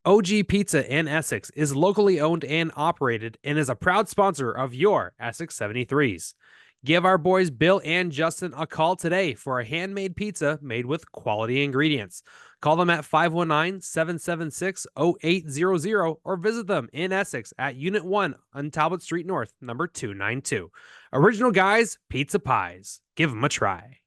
OG Pizza in Essex is locally owned and operated and is a proud sponsor of your Essex 73s. Give our boys Bill and Justin a call today for a handmade pizza made with quality ingredients. Call them at 519-776-0800 or visit them in Essex at Unit 1 on Talbot Street North, number 292. Original Guys Pizza Pies. Give them a try.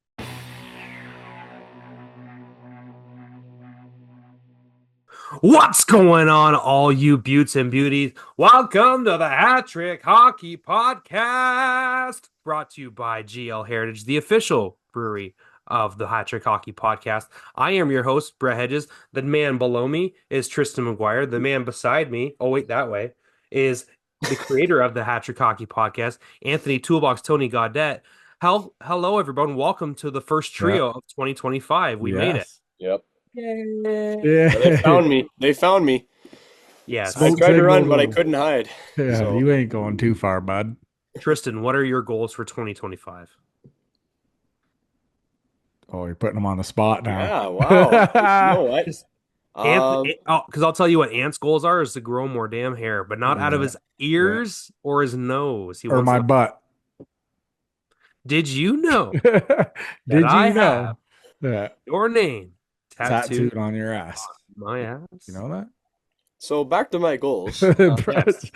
What's going on, all you beauts and beauties? Welcome to the Hat Trick Hockey Podcast, brought to you by GL Heritage, the official brewery of the Hat Trick Hockey Podcast. I am your host, Brett Hedges. The man below me is Tristan McGuire. The man beside me, oh wait, that way, is the creator of the Hat Trick Hockey Podcast, Anthony Toolbox Tony Gaudette. Hello, everyone. Welcome to the first trio of 2025. We made it. Yep. Yeah. They found me. They found me. Yes. I tried to run, but I couldn't hide. Yeah, so. You ain't going too far, bud. Tristan, what are your goals for 2025? Oh, you're putting them on the spot now. Yeah, wow. You know what? Because I'll tell you what Ant's goals are is to grow more damn hair, but not out of his ears or his nose. Or my butt. Did you know? Did you know that your name tattooed on your ass? My ass. You know that? So back to my goals. Yes.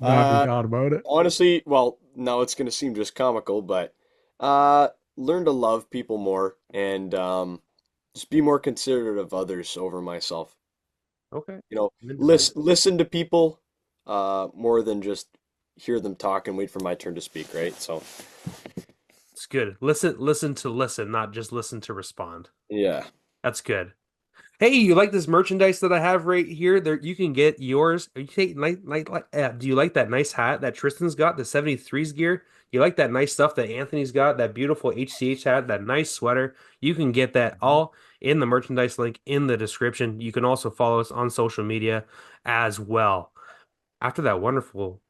Thought about it. Honestly, well, no, it's going to seem just comical, but learn to love people more and just be more considerate of others over myself. Okay. You know, listen to people more than just hear them talk and wait for my turn to speak, right? So it's good. Listen to listen, not just listen to respond. Yeah. That's good. Hey, you like this merchandise that I have right here? There, you can get yours. Are you taking do you like that nice hat that Tristan's got, the 73s gear? You like that nice stuff that Anthony's got, that beautiful HCH hat, that nice sweater? You can get that all in the merchandise link in the description. You can also follow us on social media as well. After that wonderful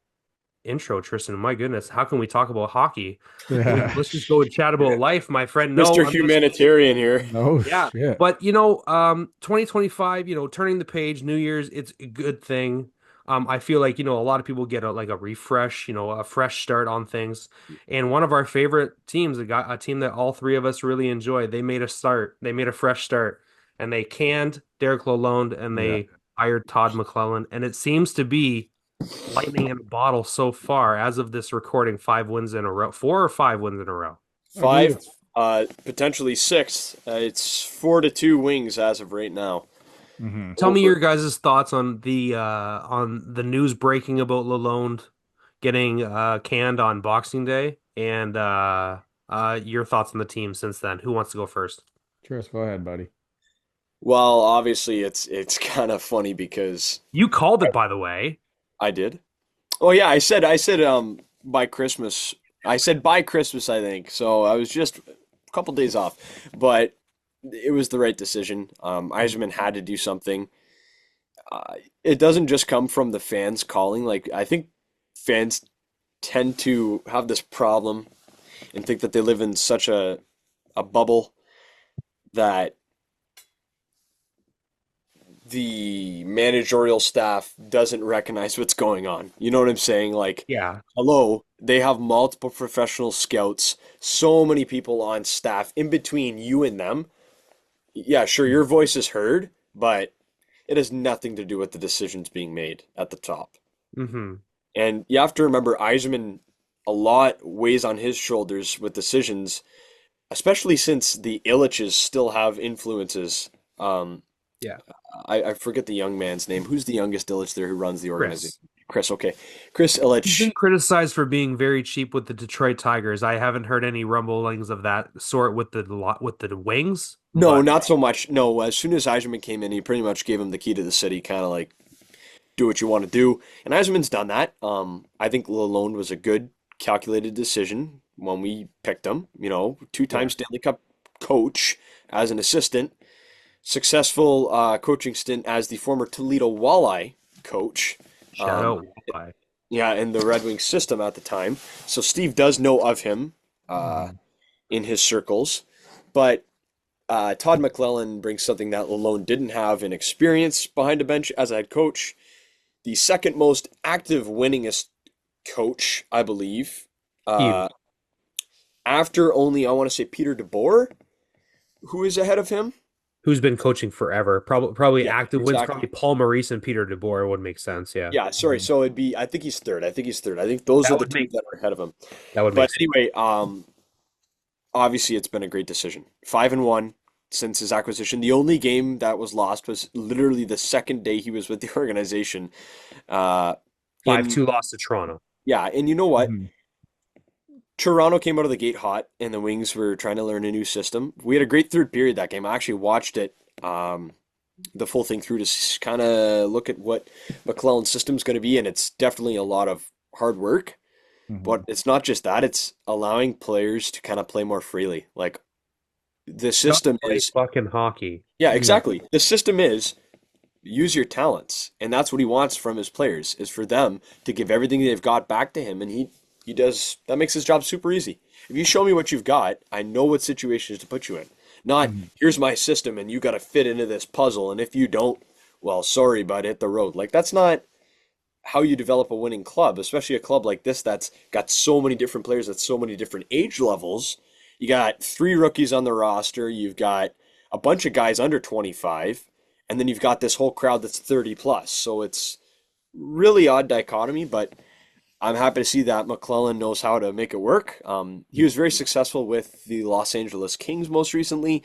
intro, Tristan, my goodness, how can we talk about hockey? Yeah. Let's just go and chat about life, my friend. Mr. Humanitarian here. Oh, yeah. Shit. But 2025, turning the page, New Year's, it's a good thing. I feel like a lot of people get a refresh, a fresh start on things. And one of our favorite teams, a team that all three of us really enjoy, they made a fresh start, and they canned Derek Lalonde and they hired Todd McClellan, and it seems to be lightning in a bottle so far as of this recording. 5 wins in a row, 4 or 5 wins in a row. 5, potentially 6. It's 4-2 wings as of right now. Mm-hmm. Tell me your guys' thoughts on the news breaking about Lalonde getting canned on Boxing Day, and your thoughts on the team since then. Who wants to go first? Tris, go ahead, buddy. Well, obviously it's kind of funny because you called it, by the way. I did. Oh yeah, I said by Christmas. I said by Christmas, I think. So I was just a couple days off, but it was the right decision. Yzerman had to do something. It doesn't just come from the fans calling. Like, I think fans tend to have this problem and think that they live in such a bubble that the managerial staff doesn't recognize what's going on. You know what I'm saying? Like, yeah, hello, they have multiple professional scouts, so many people on staff in between you and them. Yeah, sure, your voice is heard, but it has nothing to do with the decisions being made at the top. Mm-hmm. And you have to remember, Yzerman, a lot weighs on his shoulders with decisions, especially since the Illiches still have influences. Yeah. I forget the young man's name. Who's the youngest Illich there who runs the organization? Chris, okay. Chris Illich. He's been criticized for being very cheap with the Detroit Tigers. I haven't heard any rumblings of that sort with the Wings. No, not so much. No, as soon as Yzerman came in, he pretty much gave him the key to the city, kind of like, do what you want to do. And Yzerman's done that. I think Lalonde was a good, calculated decision when we picked him. 2-time Stanley Cup coach as an assistant. Successful coaching stint as the former Toledo Walleye coach. Shout out Walleye. Yeah, in the Red Wings system at the time. So Steve does know of him in his circles. But Todd McClellan brings something that Lalone didn't have in experience behind a bench as a head coach. The second most active, winningest coach, I believe. Huge. After only, I want to say, Peter DeBoer, who is ahead of him. Who's been coaching forever. Probably Yeah, active wins. exactly. Probably Paul Maurice and Peter DeBoer would make sense. Yeah. Yeah, sorry. So it'd be, I think he's third. I think those That are the would two make that are ahead of him. that would make But sense. anyway, obviously it's been a great decision. 5-1 since his acquisition. The only game that was lost was literally the second day he was with the organization. Uh, in 5-2 loss to Toronto. yeah, and you know what? Mhm. Toronto came out of the gate hot, and the Wings were trying to learn a new system. We had a great third period that game. I actually watched it, the full thing through to kind of look at what McClellan's system's going to be, and it's definitely a lot of hard work. But Mhm. it's not just that; it's allowing players to kind of play more freely. Like the Just system play is, fucking hockey. yeah, Yeah. exactly. The system is use your talents, and that's what he wants from his players, is for them to give everything they've got back to him, and he does. That makes his job super easy. If you show me what you've got, I know what situations to put you in. Not, Mhm. here's my system and you got to fit into this puzzle, and if you don't, well, sorry, bud, hit the road. Like that's not how you develop a winning club, especially a club like this that's got so many different players at so many different age levels. You got 3 rookies on the roster, you've got a bunch of guys under 25, and then you've got this whole crowd that's 30 plus. So it's really odd dichotomy, but I'm happy to see that McClellan knows how to make it work. He was very successful with the Los Angeles Kings most recently.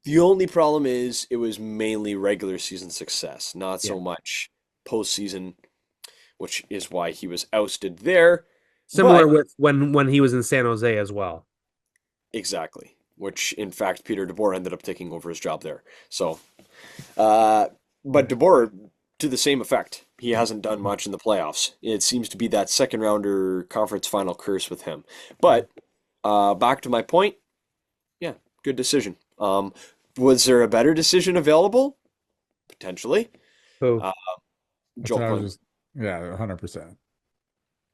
The only problem is it was mainly regular season success, not Yeah. so much postseason, which is why he was ousted there. Similar But with when he was in San Jose as well. exactly, which in fact Peter DeBoer ended up taking over his job there. So, uh, but DeBoer to the same effect. He hasn't done much in the playoffs. It seems to be that second rounder conference final curse with him. But back to my point, yeah, good decision. Was there a better decision available? Potentially. Who? Uh, That's Joel what I was Quinn. just, yeah, 100%.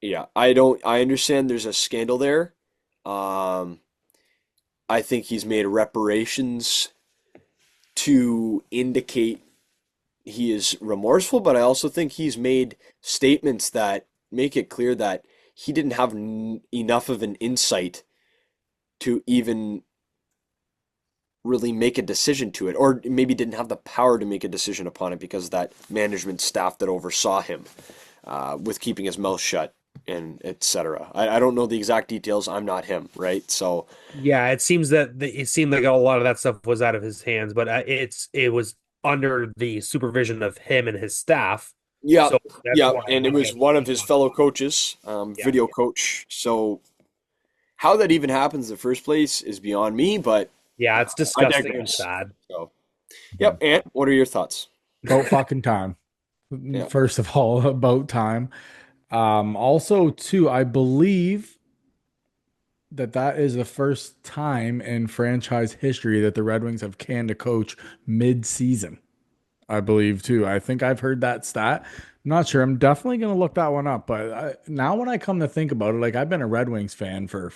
Yeah, I don't. I understand there's a scandal there. Um, I think he's made reparations to indicate he is remorseful, but I also think he's made statements that make it clear that he didn't have enough of an insight to even really make a decision to it, or maybe didn't have the power to make a decision upon it because of that management staff that oversaw him with keeping his mouth shut and etc. I don't know the exact details. I'm not him, right? So Yeah, it seems that it seemed like a lot of that stuff was out of his hands, but it was under the supervision of him and his staff. yeah, So that's yeah, why and it he was had one of his fellow coaches, yeah. video coach. So how that even happens in the first place is beyond me, but Yeah, it's I disgusting and digress. sad. So, Mhm. yep. Ant, what are your thoughts? About fucking time. Yeah. First of all, about time. Also, too, I believe that is the first time in franchise history that the Red Wings have canned a coach mid-season. I believe too. I think I've heard that stat. I'm not sure. I'm definitely gonna look that one up. But now, when I come to think about it, like I've been a Red Wings fan for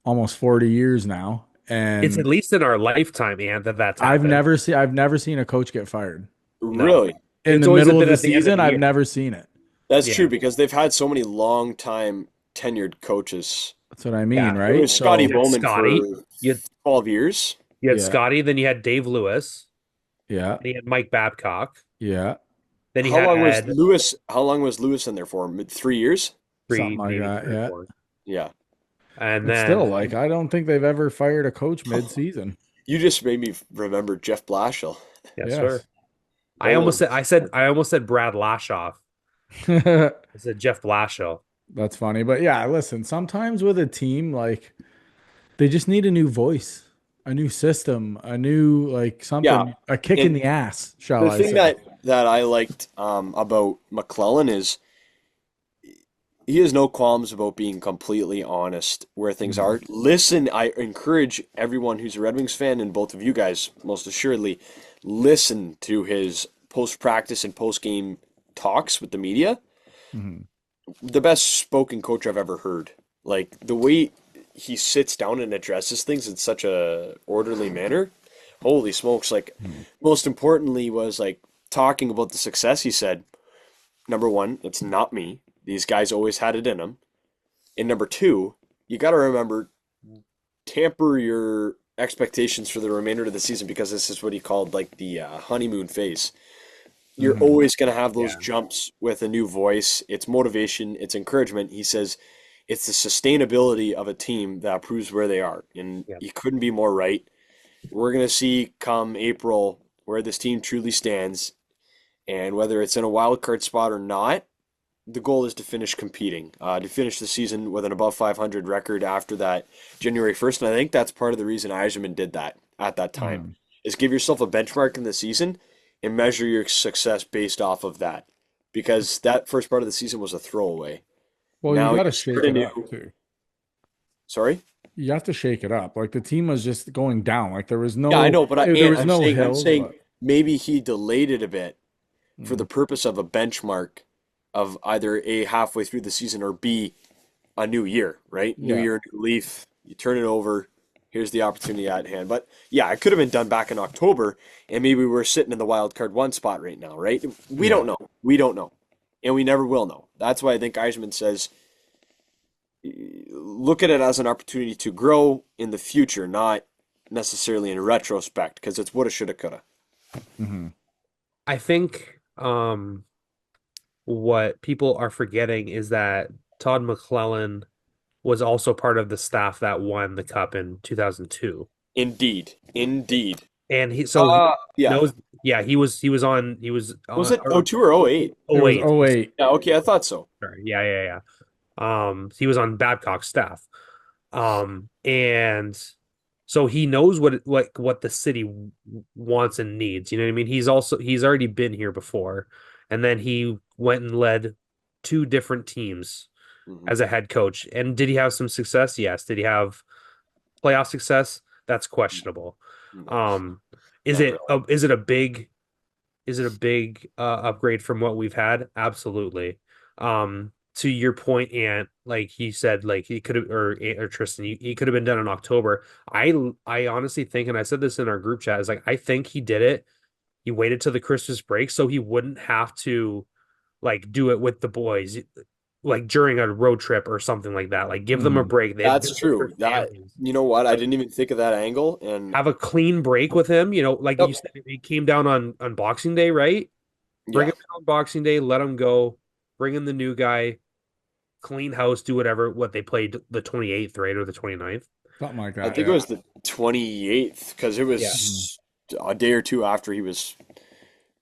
almost 40 years now, It's at and least in our lifetime, and that's happened. I've never seen a coach get fired No, Really? in it's the always middle of been the at the end of season. the I've year. never seen it. That's Yeah, true because they've had so many long time tenured coaches. That's what I yeah. mean, It right? was Scotty You So had Bowman for Scotty, you had, 12 years. you had yeah, Scotty, then you had Dave Lewis, yeah, then you had Mike Babcock, yeah, then you had How long was Lewis in there for? 3 years? something three, like maybe that. three or Yeah, four, Yeah. and but then still, like I don't think they've ever fired a coach mid-season. You just made me remember Jeff Blashill. yes, sir. Yes. Bold. I almost said Brad Lashoff. I said Jeff Blashill. That's funny. But yeah, listen, sometimes with a team, like they just need a new voice, a new system, a new like Yeah. something, a kick in And the ass, shall the I thing say. that I liked about McClellan is he has no qualms about being completely honest where things Mhm. are. Listen, I encourage everyone who's a Red Wings fan, and both of you guys most assuredly, listen to his post practice and post game talks with the media. Mhm. The best spoken coach I've ever heard. Like the way he sits down and addresses things in such a orderly manner. Holy smokes! Like, Mhm. most importantly was like talking about the success. He said, number one, it's not me. These guys always had it in them. And number two, you got to remember, temper your expectations for the remainder of the season because this is what he called like the honeymoon phase. You're Mhm. always going to have those Yeah. jumps with a new voice. It's motivation, it's encouragement. He says it's the sustainability of a team that proves where they are. And Yeah. he couldn't be more right. We're going to see come April where this team truly stands. And whether it's in a wild card spot or not, the goal is to finish competing, to finish the season with an above 500 record after that January 1st. And I think that's part of the reason Eiserman did that at that time, Mhm. is give yourself a benchmark in the season and measure your success based off of that. Because that first part of the season was a throwaway. Well, you Now got to you start shake it anew. up too. Sorry? You have to shake it up. Like the team was just going down. Like Yeah, I know, but there and was no I'm hills, saying but maybe he delayed it a bit for the mm, purpose of a benchmark of either A, halfway through the season, or B, a new year, right? New yeah. year, new leaf. You turn it over. Here's the opportunity at hand. But yeah, it could have been done back in October, and maybe we're sitting in the wild card one spot right now, right? We don't Yeah. know. We don't know, and we never will know. That's why I think Eisman says look at it as an opportunity to grow in the future, not necessarily in retrospect, because it's woulda, shoulda, coulda. Hmm. I think what people are forgetting is that Todd McClellan was also part of the staff that won the cup in 2002. Indeed, indeed. And he Yeah. knows, yeah, he was Was on it oh 02 or oh 08? It oh was 08. '08. Yeah, okay, I thought so. Sorry. Yeah, yeah, yeah. He was on Babcock's staff. And so he knows what the city wants and needs. You know what I mean? He's already been here before, and then he went and led two different teams Hmm. as a head coach. And did he have some success? Yes. Did he have playoff success? That's questionable. No, Um, not really. is it a big upgrade from what we've had? Absolutely. To your point, Ant, like he said, like he could have, or Tristan, he could have been done in October. I honestly think, and I said this in our group chat, is like I think he did it. He waited till the Christmas break so he wouldn't have to like do it with the boys, like during a road trip or something like that. Like give them a Hmm. break. They've That's been with their true. That families. you know what? I didn't even think of that angle. And Have a clean break with him. You know, like you yep, said, he came down on Boxing Day, right? Bring yeah. him in on Boxing Day, let him go. Bring in the new guy, clean house, do whatever. What they played the 28th, right, or the 29th. Something like I that. think it Yeah. was the 28th because it Yeah. Mhm. was a day or two after he was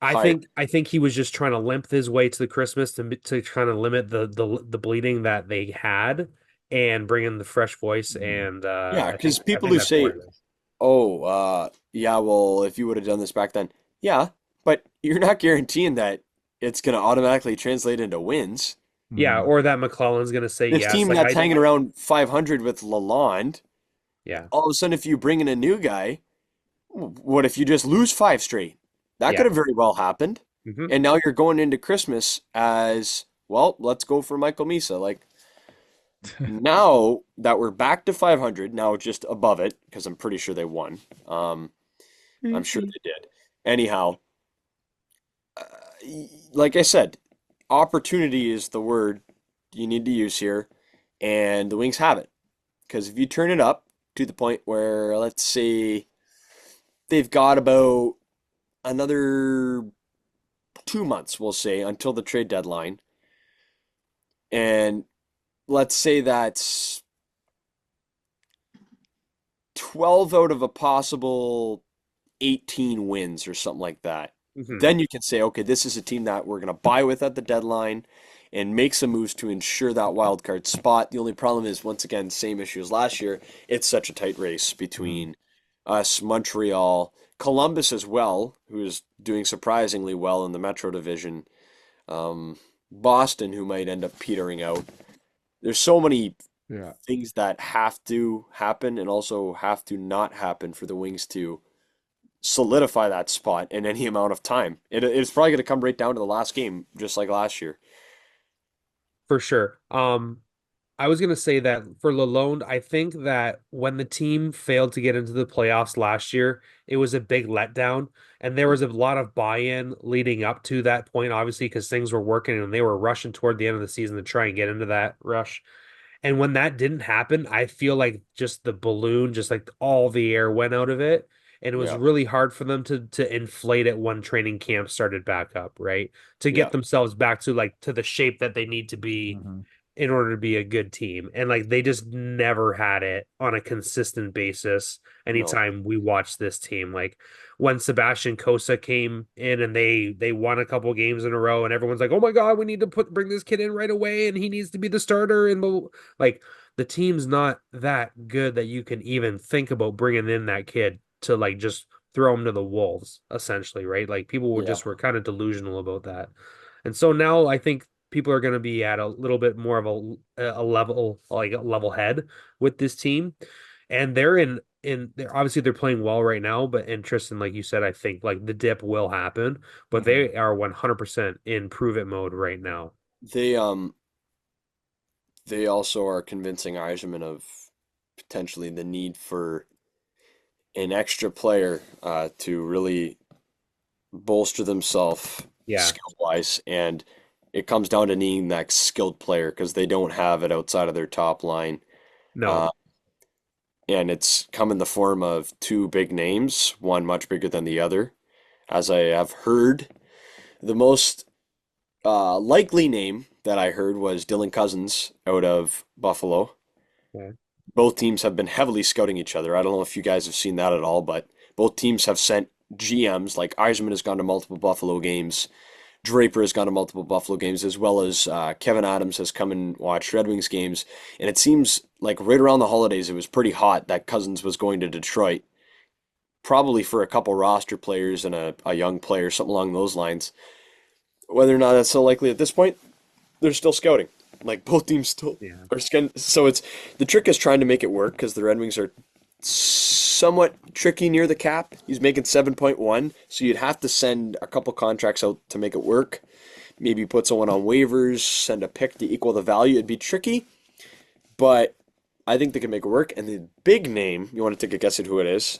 I hired. think I think he was just trying to limp his way to the Christmas to kind of limit the bleeding that they had and bring in the fresh voice, Mhm. and Yeah, because I people think who that's what say, it is. "Oh, yeah, well, if you would have done this back then," yeah, but you're not guaranteeing that it's going to automatically translate into wins. Yeah, Mhm. or that McClellan's gonna say This yes. team Like that's I hanging around 500 with Lalonde, yeah, all of a sudden, if you bring in a new guy, what if you just lose five straight? That could yeah. have very well happened. Hmm. And now you're going into Christmas as, well, let's go for Michael Misa. Like, now that we're back to 500, now just above it, because I'm pretty sure they won. Um, I'm sure they did. Anyhow, like I said, opportunity is the word you need to use here, and the Wings have it. Because if you turn it up to the point where, let's say, they've got about another 2 months, we'll say, until the trade deadline, and let's say that's 12 out of a possible 18 wins or something like that. Hmm. Then you can say, okay, this is a team that we're going to buy with at the deadline and make some moves to ensure that wild card spot. The only problem is, once again, same issue as last year. It's such a tight race Mhm. between us, Montreal, Columbus as well, who is doing surprisingly well in the Metro Division, Boston, who might end up petering out. There's so many Yeah. things that have to happen and also have to not happen for the Wings to solidify that spot in any amount of time. It's probably going to come right down to the last game, just like last year. For sure. I was gonna say that for Lalonde, I think that when the team failed to get into the playoffs last year, it was a big letdown, and there was a lot of buy-in leading up to that point, obviously, because things were working and they were rushing toward the end of the season to try and get into that rush. And when that didn't happen, I feel like just the balloon, just like all the air went out of it. And it was Yeah, really hard for them to inflate it when training camp started back up, right? To yeah, get themselves back to like to the shape that they need to be Mhm. in order to be a good team. And like they just never had it on a consistent basis no, anytime we watched this team. Like when Sebastian Cosa came in and they won a couple games in a row and everyone's like, "Oh my God, we need to bring this kid in right away and he needs to be the starter." And like the team's not that good that you can even think about bringing in that kid to like just throw him to the wolves essentially, right? Like people yeah. were kind of delusional about that. And so now I think people are going to be at a little bit more of a level, like a level head with this team, and they're obviously they're playing well right now. But and Tristan, like you said, I think like the dip will happen, but Mhm. they are 100% in prove it mode right now. They they also are convincing Eiserman of potentially the need for an extra player to really bolster themselves Yeah, skill wise, and it comes down to needing that skilled player because they don't have it outside of their top line. no, Uh, and it's come in the form of two big names, one much bigger than the other. As I have heard, the most likely name that I heard was Dylan Cousins out of Buffalo. yeah, Both teams have been heavily scouting each other. I don't know if you guys have seen that at all, but both teams have sent GMs. Like Eisman has gone to multiple Buffalo games. Draper has gone to multiple Buffalo games, as well as Kevin Adams has come and watched Red Wings games. And it seems like right around the holidays, it was pretty hot that Cousins was going to Detroit, probably for a couple roster players and a young player, something along those lines. Whether or not that's so likely at this point, they're still scouting. Like both teams still yeah. are scouting. So it's the trick is trying to make it work because the Red Wings are somewhat tricky near the cap. He's making 7.1, so you'd have to send a couple contracts out to make it work. Maybe put someone on waivers, send a pick to equal the value. It'd be tricky, but I think they can make it work. And the big name, you want to take a guess at who it is?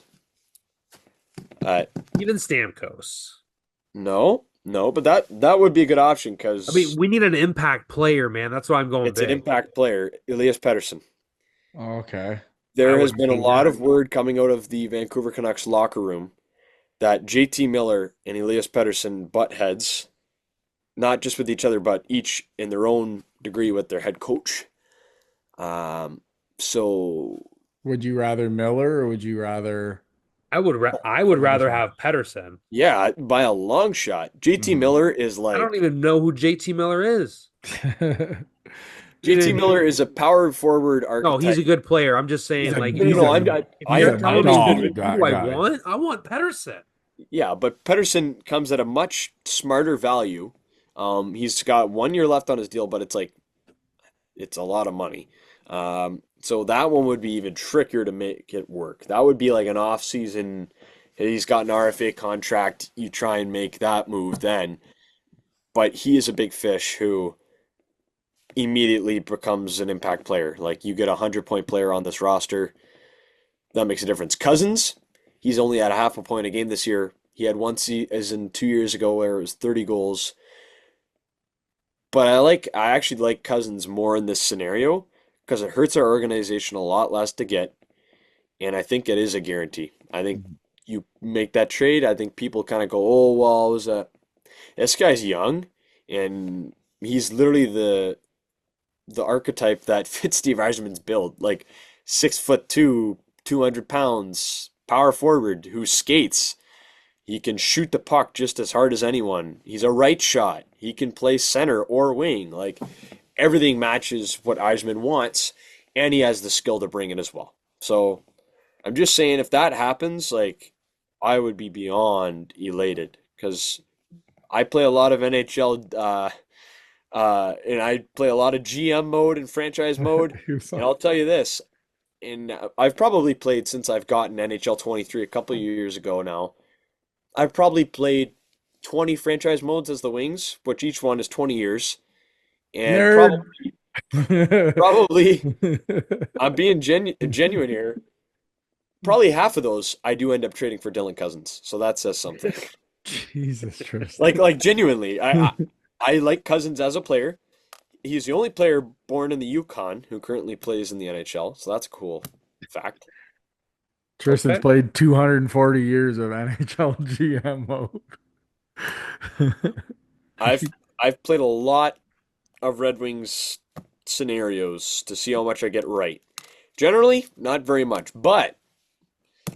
Uh, Even Stamkos. no, no, but that would be a good option I mean, because we need an impact player, man. That's why I'm going it's an big. impact player, Elias Pettersson. Okay. I There has wouldn't been a hate lot that. of word coming out of the Vancouver Canucks locker room that JT Miller and Elias Pettersson butt heads, not just with each other, but each in their own degree with their head coach. Um, so Would you rather Miller or would you rather I would rather Pedersen? have Pedersen. yeah, by a long shot, JT Mhm. Miller is I don't like even know who JT Miller is. JT Eh, Miller is a power forward No, he's archetype. a good player. I'm just He's saying, a like, No, no, he's no. a if I he's you're a I telling me dog understood. who do I guy. want, I want Pedersen. Yeah, but Pedersen comes at a much smarter value. He's got 1 year left on his deal, but it's a lot of money. So that one would be even trickier to make it work. That would be like an off season. He's got an RFA contract. You try and make that move then. But he is a big fish who immediately becomes an impact player. Like you get a 100-point player on this roster, that makes a difference. Cousins, he's only at a half a point a game this year. He had one season 2 years ago where it was 30 goals. But I actually like Cousins more in this scenario because it hurts our organization a lot less to get, and I think it is a guarantee. I think you make that trade. I think people kind of go, "Oh, well, this guy's young, and he's literally the archetype that fits Steve Yzerman's build, like 6'2", 200 pounds, power forward who skates. He can shoot the puck just as hard as anyone. He's a right shot. He can play center or wing. Like everything matches what Eisman wants, and he has the skill to bring it as well. So I'm just saying, if that happens, like I would be beyond elated because I play a lot of NHL, and I play a lot of GM mode and franchise mode. He was And like, I'll tell you this, and I've probably played since I've gotten NHL 23 a couple of years ago now. I've probably played 20 franchise modes as the Wings, which each one is 20 years. And probably nerd. Probably, I'm being genuine here. Probably half of those I do end up trading for Dylan Cousins, so that says something. Jesus, Tristan. Like genuinely, I like Cousins as a player. He's the only player born in the Yukon who currently plays in the NHL, so that's a cool fact. Tristan's Okay. played 240 years of NHL GM mode. I've I've played a lot of Red Wings scenarios to see how much I get right. Generally, not very much, but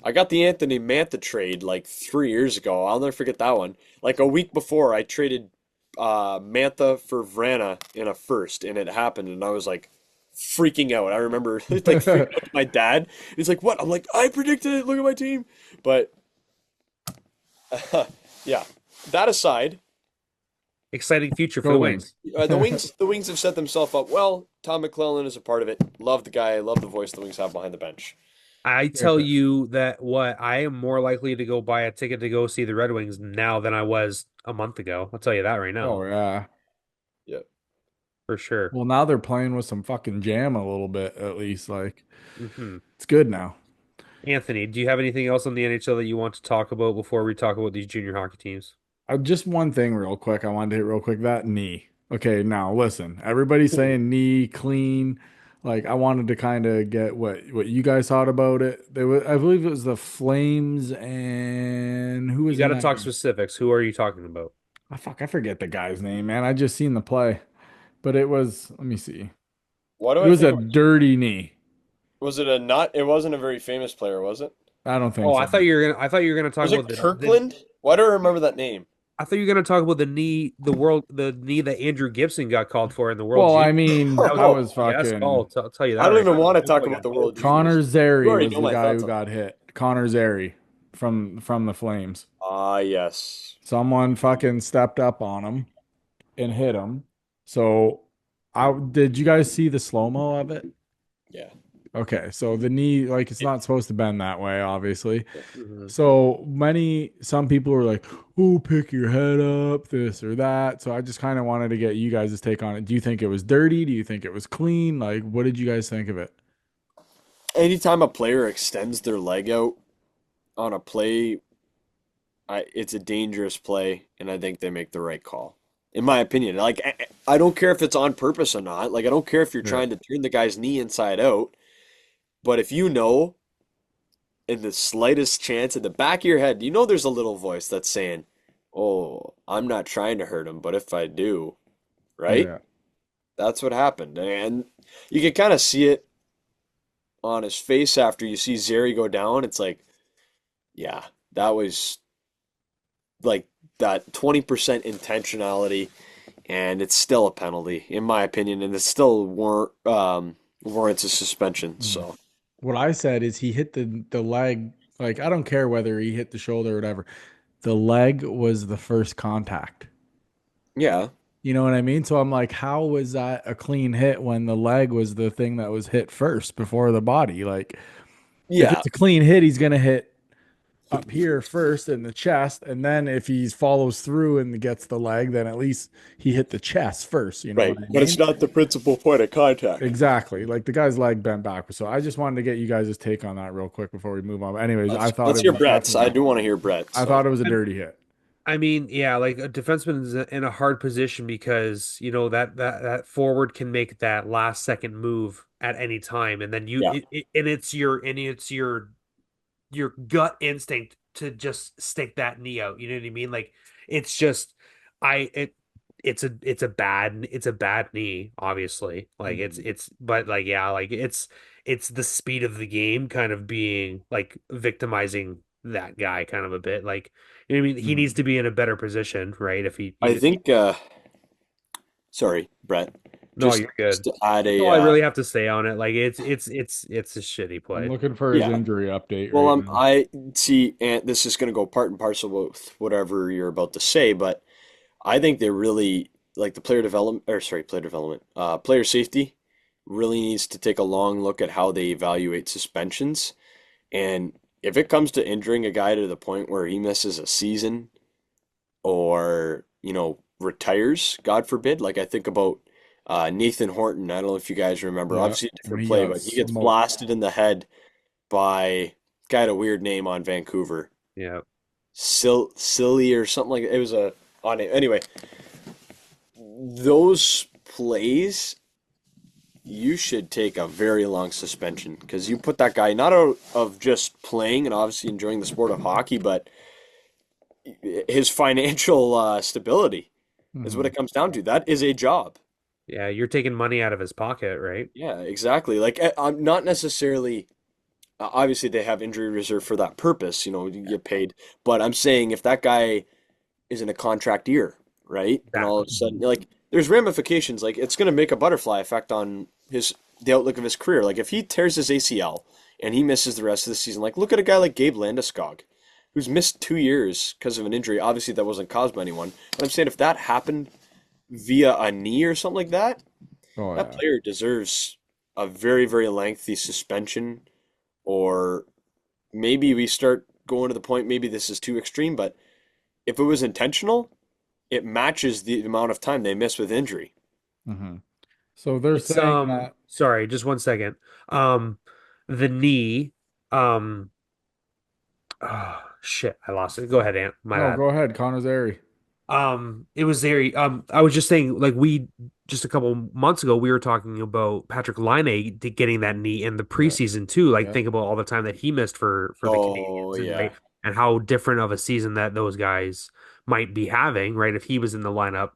I got the Anthony Mantha trade like 3 years ago. I'll never forget that one. Like a week before, I traded Mantha for Vrana in a first, and it happened, and I was like freaking out. I remember like freaking out to my dad. He's like, "What?" I'm like, "I predicted it. Look at my team." But yeah, that aside, Exciting future for Go the Wings. Wings. the Wings have set themselves up well. Tom McClellan is a part of it. Love the guy. Love the voice the Wings have behind the bench. I Fair tell play. you that what I am more likely to go buy a ticket to go see the Red Wings now than I was a month ago. I'll tell you that right now Oh yeah. Yeah. for sure. Well, now they're playing with some fucking jam a little bit, at least. Like Hmm. it's good now. Anthony, do you have anything else on the NHL that you want to talk about before we talk about these junior hockey teams? Just one thing real quick. I wanted to hit real quick that knee. Okay, now listen. Everybody's saying knee clean. Like I wanted to kind of get what you guys thought about it. I believe it was the Flames and who You was got in to that talk game? specifics. Who are you talking about? I forget the guy's name, man. I just seen the play, but it was. Let me see. Why do It I was think a it dirty knee. was it a not? It wasn't a very famous player, was it? I don't think Oh, so. I thought you were gonna talk Was about it the Kirkland? Why do I remember that name? I thought you were gonna talk about the knee that Andrew Gibson got called for in the World Well, I Junior. mean, That was that a Oh, was yes fucking call. I'll tell you that I don't right even now. want to That talk boy about got the World focused. Connor Juniors. You Zary already was know the my guy thoughts who on that. got hit. Connor Zary from the Flames. Ah, yes. Someone fucking stepped up on him and hit him. So, I did you guys see the slow-mo of it? Yeah. Okay, so the knee, like it's not supposed to bend that way, obviously. Mhm. So some people were like, "Oh, pick your head up, this or that." So I just kind of wanted to get you guys' take on it. Do you think it was dirty? Do you think it was clean? Like, what did you guys think of it? Anytime a player extends their leg out on a play, it's a dangerous play, and I think they make the right call. In my opinion, like I don't care if it's on purpose or not. Like I don't care if you're Yeah. trying to turn the guy's knee inside out, but if you know in the slightest chance in the back of your head, you know there's a little voice that's saying, "Oh, I'm not trying to hurt him, but if I do," right? Yeah. That's what happened. And you can kind of see it on his face after you see Zeri go down. It's like, yeah, that was like that 20% intentionality, and it's still a penalty, in my opinion, and it still warrants a suspension. Mm. So, What I said is he hit the leg. Like I don't care whether he hit the shoulder or whatever. The leg was the first contact. yeah, You know what I mean? So I'm like, how was that a clean hit when the leg was the thing that was hit first before the body? Like, if yeah, it's a clean hit, he's gonna hit up here first in the chest, and then if he follows through and gets the leg, then at least he hit the chest first. You know what right. I But it's mean? not the principal point of contact. Exactly. Like the guy's leg bent backwards. So I just wanted to get you guys' take on that real quick before we move on. Anyways, I thought Let's it hear was Brett's. I definitely. do want to hear Brett. I thought So, it was a dirty hit. I mean, yeah, like a defenseman is in a hard position because you know that forward can make that last second move at any time, and then yeah, and it's your gut instinct to just stick that knee out. You know what I mean? Like it's just I it it's a bad knee, obviously. Like Mhm. it's but like yeah, like it's the speed of the game kind of being like victimizing that guy kind of a bit. Like you know what I mean? He needs Mhm. to be in a better position, right? If he I even think. Sorry, Brett. no, Just, you're just good. to add That's a. all I really have to say on it. Like it's a shitty I'm play. looking for his Yeah. injury update Well, right now. I see, and this is going to go part and parcel with whatever you're about to say, but I think they really like the player development, or sorry, player development, player safety really needs to take a long look at how they evaluate suspensions. And if it comes to injuring a guy to the point where he misses a season or, retires, God forbid, like I think about Nathan Horton. I don't know if you guys remember. Yeah, Obviously a when different he play, got but he gets smoked. blasted in the head by guy had a weird name on Vancouver. Yeah. Silly or something like that. It was a on it. Anyway, those plays you should take a very long suspension because you put that guy not out of just playing and obviously enjoying the sport of hockey, but his financial stability is what Hmm. it comes down to. That is a job. Yeah, you're taking money out of his pocket, right? Yeah, exactly. Like I'm not necessarily obviously they have injury reserve for that purpose, you get paid, but I'm saying if that guy is in a contract year, right? And all of a Exactly. sudden like there's ramifications, like it's going to make a butterfly effect on his the outlook of his career. Like if he tears his ACL and he misses the rest of the season, like look at a guy like Gabe Landeskog who's missed 2 years because of an injury. Obviously that wasn't caused by anyone. But I'm saying if that happened via a knee or something like that, Oh that yeah. player deserves a very, very lengthy suspension, or maybe we start going to the point, maybe this is too extreme, but if it was intentional, it matches the amount of time they miss with injury. Hmm. So they're It's saying that. sorry, just one second. Um the knee, um oh shit, I lost it. Go ahead, Ant. My No, bad. go ahead, Connor Zary. It was there. I was just saying, like we just a couple months ago, we were talking about Patrick Laine getting that knee in the Yeah, preseason too. Like yeah. think about all the time that he missed for the Oh Canadians, and yeah. right, and how different of a season that those guys might be having, right? If he was in the lineup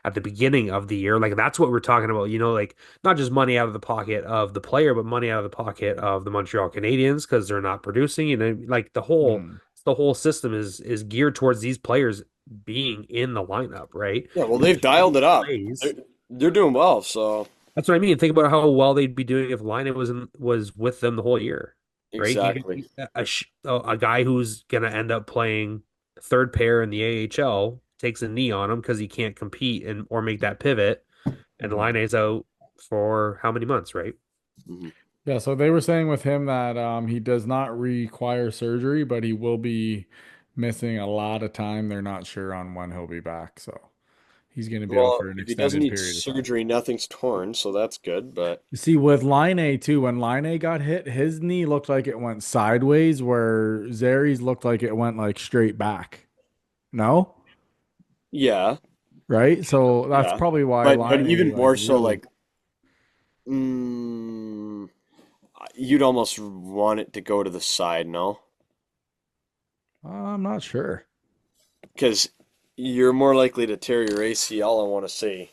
at the beginning of the year, like that's what we're talking about. Like not just money out of the pocket of the player, but money out of the pocket of the Montreal Canadiens because they're not producing. Like Hmm. the whole system is geared towards these players being in the lineup, right? Yeah, well, And they've making dialed these it up. They're, plays. they're doing well, so That's what I mean. Think about how well they'd be doing if Line was with them the whole year, right? exactly. A guy who's gonna end up playing third pair in the AHL takes a knee on him because he can't compete and or make that pivot, and Hmm. Line's out for how many months, right? Mhm. Yeah, so they were saying with him that he does not require surgery, but he will be missing a lot of time. They're not sure on when he'll be back, so he's going to be out Well, for an if he doesn't extended need period of time. surgery, nothing's torn, so that's good. But You see, with Line A too, when Line A got hit, his knee looked like it went sideways, where Zary's looked like it went like straight back. No? yeah, Right? So that's yeah, probably why but Line A even like more so, really. like, mm, you'd almost want it to go to the side, no? I'm not sure. Because you're more likely to tear your ACL, I want to say,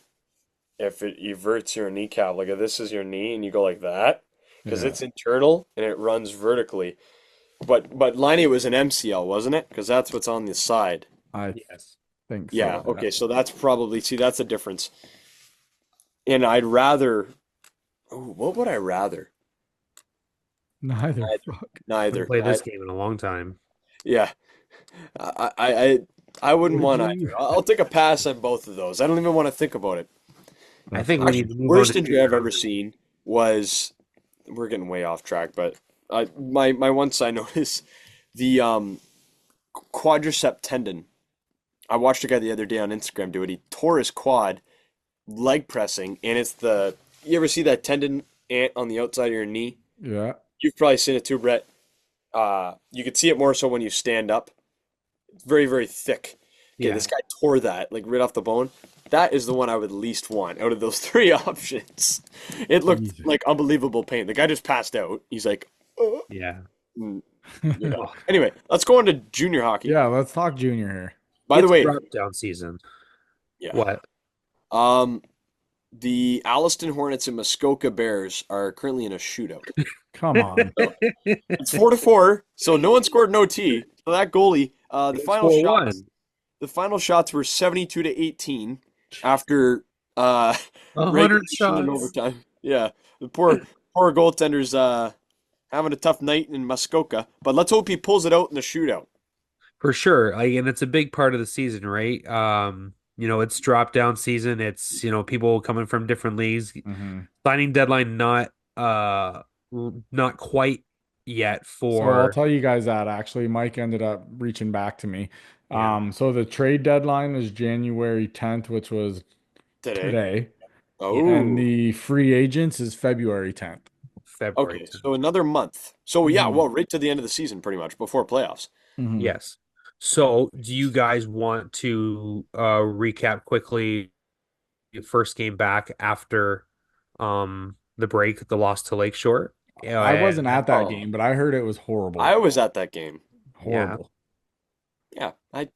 if it everts your kneecap. Like if this is your knee and you go like that, because Yeah, it's internal and it runs vertically. But Liney was an MCL, wasn't it? Because that's what's on the side. I Yes. think Yeah. so. Yeah. Okay. So that's probably see that's a difference. And I'd rather. Oh, what would I rather? Neither. Neither. Fuck. Haven't Neither. played this game in a long time. Yeah. I I I, I What wouldn't did want you? either. I'll take a pass on both of those. I don't even want to think about it. I That's think we fine. need Actually, to the move on to worst injury junior I've ever hockey. seen was we're getting way off track, but my one side note is the quadricep tendon. I watched a guy the other day on Instagram do it. He tore his quad leg pressing, and it's the you ever see that tendon ant on the outside of your knee? Yeah. You've probably seen it too, Brett. You could see it more so when you stand up. It's very, very thick. Okay, Yeah. this guy tore that like right off the bone. That is the one I would least want out of those three options. It looked Jesus. like unbelievable pain. The guy just passed out. He's like, Yeah. mm, yeah. Anyway, let's go on to junior hockey. Yeah, let's talk junior here. By the It's way, drop down season. yeah. What? Um, the Alliston Hornets and Muskoka Bears are currently in a shootout. Come on. So it's 4-4, so no one scored no T. So that goalie, It's 4-1. the final shots were 72 to 18 after A hundred regulation and shots. overtime. Yeah, the poor goaltender's having a tough night in Muskoka, but let's hope he pulls it out in the shootout. For sure. Like, and it's a big part of the season, right? It's drop down season. It's, people coming from different leagues. Hmm. Signing deadline not quite yet So I'll for tell you guys that actually Mike ended up reaching back to me. yeah. So the trade deadline is January 10th, which was Today. today. and Oh, the free agents is February 10th. February okay. 10th. So another month. So yeah, Hmm well, right to the end of the season, pretty much before playoffs. hmm Yes. So, do you guys want to recap quickly your first game back after the break, the loss to Lakeshore? I wasn't And at that Oh, game, but I heard it was horrible. I was at that game. yeah, Horrible. Yeah, I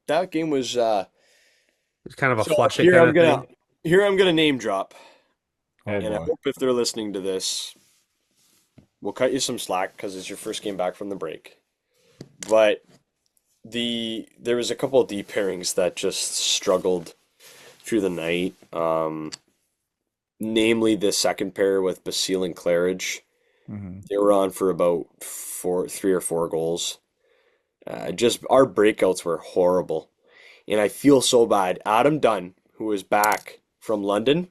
that game was it's kind of a so flush it kind of thing. here I'm gonna name drop, Oh Okay. and I boy. hope if they're listening to this, we'll cut you some slack because it's your first game back from the break. But there was a couple of D pairings that just struggled through the night. Namely the second pair with Basile and Claridge. Hmm They were on for about 3 or 4 goals. Just our breakouts were horrible. And I feel so bad. Adam Dunn, who was back from London,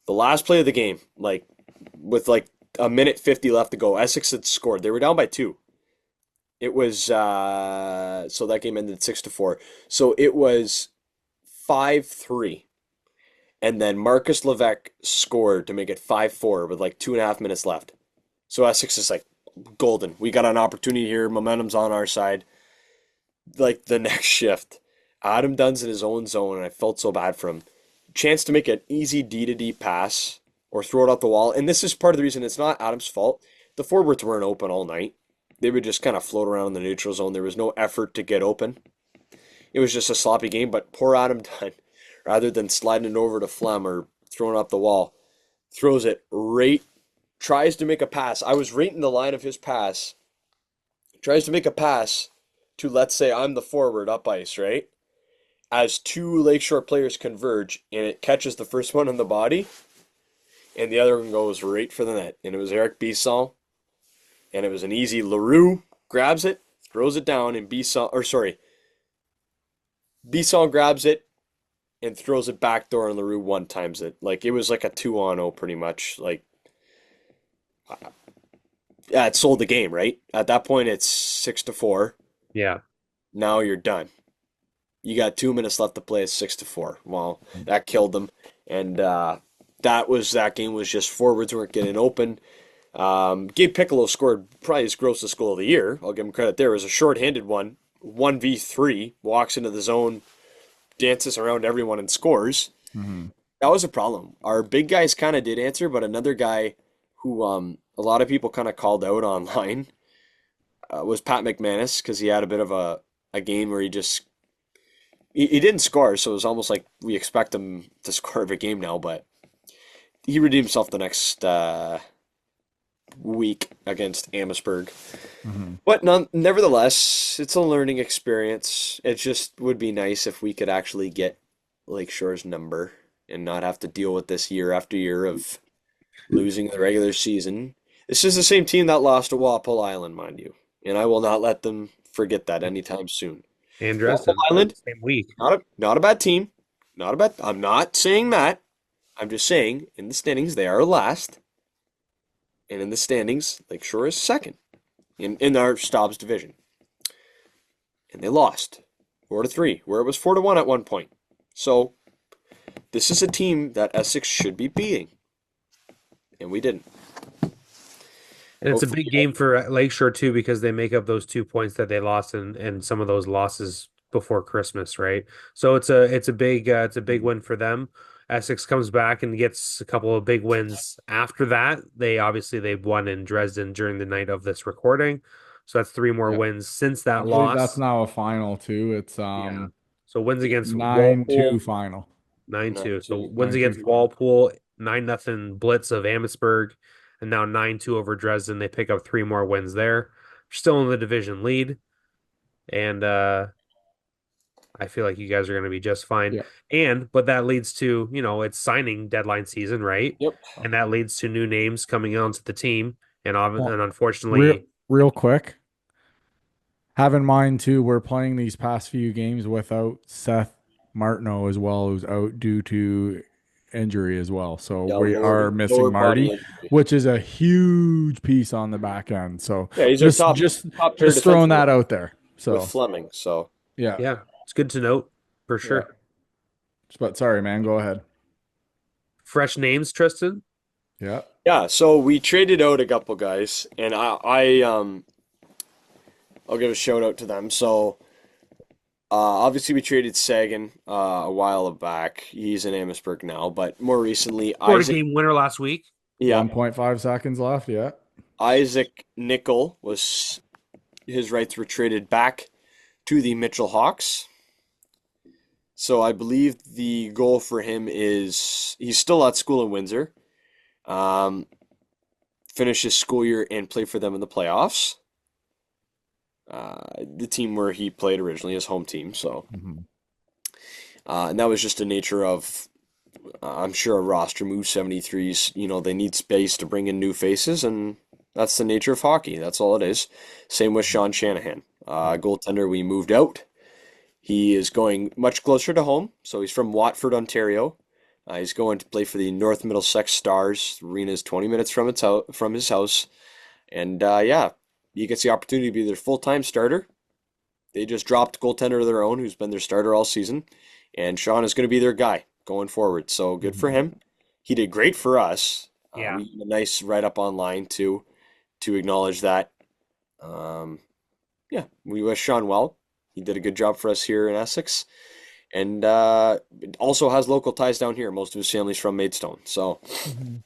the last play of the game, like with like a minute 50 left to go, Essex had scored. They were down by two. It was so that game ended 6-4. So it was 5-3. And then Marcus Levesque scored to make it 5-4 with like 2.5 minutes left. So Essex is like golden. We got an opportunity here. Momentum's on our side. Like the next shift, Adam Dunn's in his own zone, and I felt so bad for him. Chance to make an easy D to D pass or throw it out the wall. And this is part of the reason it's not Adam's fault. The forwards weren't open all night. They would just kind of float around in the neutral zone. There was no effort to get open. It was just a sloppy game, but poor Adam Dunn, rather than sliding it over to Flem or throwing it up the wall, throws it right, tries to make a pass. I was right in the line of his pass. Tries to make a pass to, let's say, I'm the forward up ice, right? As two Lakeshore players converge and it catches the first one in the body and the other one goes right for the net. And it was Eric Bisson and it was an easy LaRue grabs it, throws it down, and Bisson grabs it and throws it back door and LaRue one times it. Like it was like a 2-on-0 pretty much. Like yeah, it sold the game, right? At that point it's 6-4. Yeah. Now you're done. You got 2 minutes left to play. It's 6-4. Well, that killed them, and that game was just forwards weren't getting open. Gabe Piccolo scored probably his grossest goal of the year. I'll give him credit there. It was a short-handed one, 1v3, walks into the zone, dances around everyone and scores. hmm That was a problem. Our big guys kind of did answer, but another guy who a lot of people kind of called out online was Pat McManus because he had a bit of a game where he didn't score, so it was almost like we expect him to score every game now, but he redeemed himself the next week against Amherstburg. hmm But nevertheless, it's a learning experience. It just would be nice if we could actually get Lakeshore's number and not have to deal with this year after year of losing the regular season. This is the same team that lost to Walpole Island, mind you, and I will not let them forget that anytime soon. And Walpole Dresden, Island, same week. not a bad team. Not a bad. I'm not saying that. I'm just saying in the standings they are last, and in the standings Lakeshore is second in our Stobbs division, and they lost 4-3, where it was 4-1 at one point. So this is a team that Essex should be beating, and we didn't. And it's a Hopefully, big game for Lakeshore too because they make up those 2 points that they lost and some of those losses before Christmas, right? So it's a big win for them. Essex comes back and gets a couple of big wins after that. They've won in Dresden during the night of this recording. So that's three more Yeah. wins since I that believe that's loss. now a final too. It's Yeah. So wins against 9-2 Walpole final. 9-2. So 9-2. wins 9-2 against final. Walpole 9-0 blitz of Amherstburg, and now 9-2 over Dresden. They pick up three more wins there. Still in the division lead, and I feel like you guys are going to be just fine. Yeah. But that leads to, it's signing deadline season, right? Yep. And that leads to new names coming onto the team, Well, and real unfortunately, real quick, have in mind too, we're playing these past few games without Seth Martineau as well, who's out due to injury as well. So Yeah, we are missing lower body Marty, injury. which is a huge piece on the back end. So Yeah, he's our just top just top pair just throwing defenseman that out there. with So Fleming. So yeah, yeah, it's good to note for yeah. sure. But sorry, man, go ahead. Fresh names, Tristan. Yeah. Yeah, so we traded out a couple guys, and I'll give a shout out to them. So obviously we traded Sagan a while back. He's in Amherstburg now, but more recently Scored a Isaac, game winner last week. yeah, 1.5 seconds left. Yeah. Isaac Nickel was his rights were traded back to the Mitchell Hawks. So I believe the goal for him is he's still at school in Windsor. Um, Finish his school year and play for them in the playoffs. The team where he played originally, his home team. So, Mhm. and that was just the nature of, I'm sure a roster move 73s. They need space to bring in new faces, and that's the nature of hockey. That's all it is. Same with Sean Shanahan, goaltender. We moved out. He is going much closer to home. So he's from Watford, Ontario. He's going to play for the North Middlesex Stars. The arena is 20 minutes from his house. And yeah, he gets the opportunity to be their full-time starter. They just dropped a goaltender of their own who's been their starter all season. And Sean is going to be their guy going forward. So good for Mhm. him. He did great for us. Yeah. We had a nice write-up online to acknowledge that. Um, yeah, we wish Sean well. He did a good job for us here in Essex. And also has local ties down here. Most of his family's from Maidstone. So, Mhm.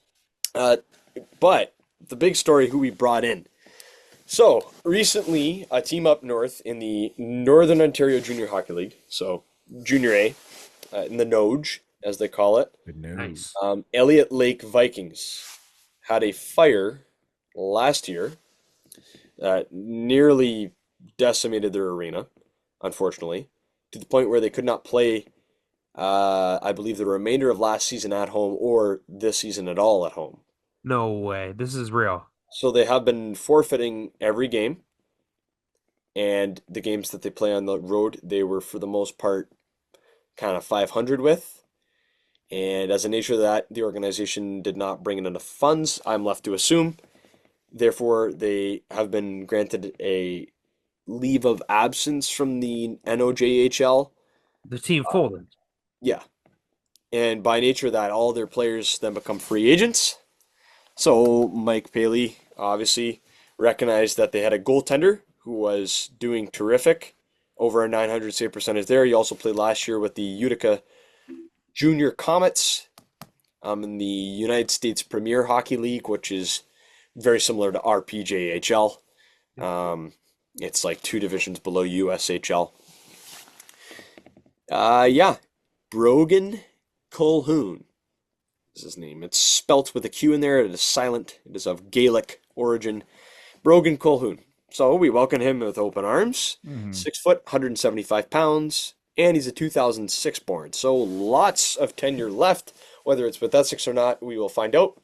uh, but the big story who we brought in. So recently, a team up north in the Northern Ontario Junior Hockey League, so Junior A, in the Noge, as they call it, Good news. Nice. Elliott Lake Vikings had a fire last year that nearly decimated their arena, unfortunately, to the point where they could not play, I believe, the remainder of last season at home or this season at all at home. No way. This is real. So they have been forfeiting every game, and the games that they play on the road, they were for the most part kind of 500 with. And as a nature of that, the organization did not bring in enough funds, I'm left to assume. Therefore, they have been granted a leave of absence from the NOJHL. The team folded. Yeah. And by nature of that, all their players then become free agents. So Mike Paley obviously recognized that they had a goaltender who was doing terrific, over a 900 save percentage there. He also played last year with the Utica Junior Comets in the United States Premier Hockey League, which is very similar to our PJHL. Um, it's like two divisions below USHL. Yeah, Brogan Colhoun is his name. It's spelt with a Q in there. It is silent. It is of Gaelic origin. Brogan Colhoun. So we welcome him with open arms. Mhm. 6 foot, 175 pounds, and he's a 2006 born. So lots of tenure left. Whether it's with Essex or not, we will find out.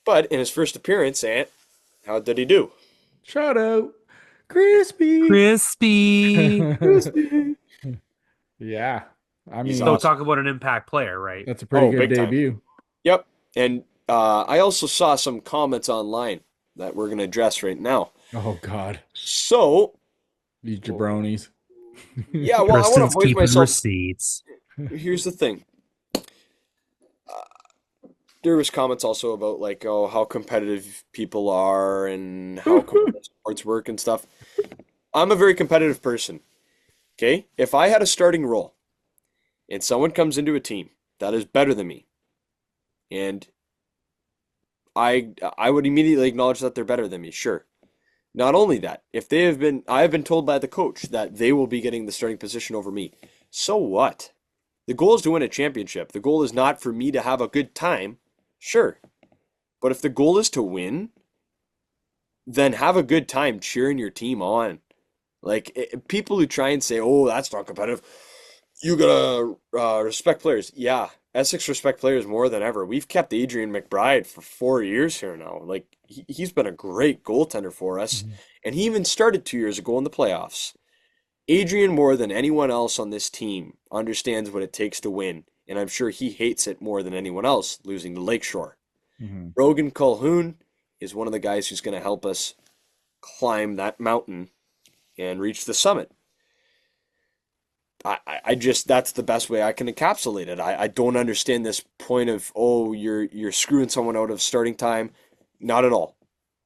But in his first appearance, Ant, how did he do? Shout out, crispy. Crispy. Yeah. I He's mean, So awesome. talk about an impact player, right? that's a pretty Oh, good big time. debut. Yep. And I also saw some comments online that we're going to address right now. Oh God, So, these jabronis. yeah, well, I want to Tristan's voice keeping myself. receipts. Here's the thing. There was comments also about like, oh, how competitive people are and how competitive sports work and stuff. I'm a very competitive person. Okay? If I had a starting role and someone comes into a team that is better than me, and I would immediately acknowledge that they're better than me, sure. Not only that, if I have been told by the coach that they will be getting the starting position over me. So what? The goal is to win a championship. The goal is not for me to have a good time. Sure. But if the goal is to win, then have a good time cheering your team on. Like people who try and say, "Oh, that's not competitive," you gotta respect players. Yeah, Essex respect players more than ever. We've kept Adrian McBride for 4 years here now. Like he's been a great goaltender for us, Mhm. and he even started 2 years ago in the playoffs. Adrian, more than anyone else on this team, understands what it takes to win, and I'm sure he hates it more than anyone else losing to Lakeshore. Mhm. Rogan Colhoun is one of the guys who's going to help us climb that mountain and reach the summit. I just that's the best way I can encapsulate it. I don't understand this point of, oh, you're screwing someone out of starting time. Not at all.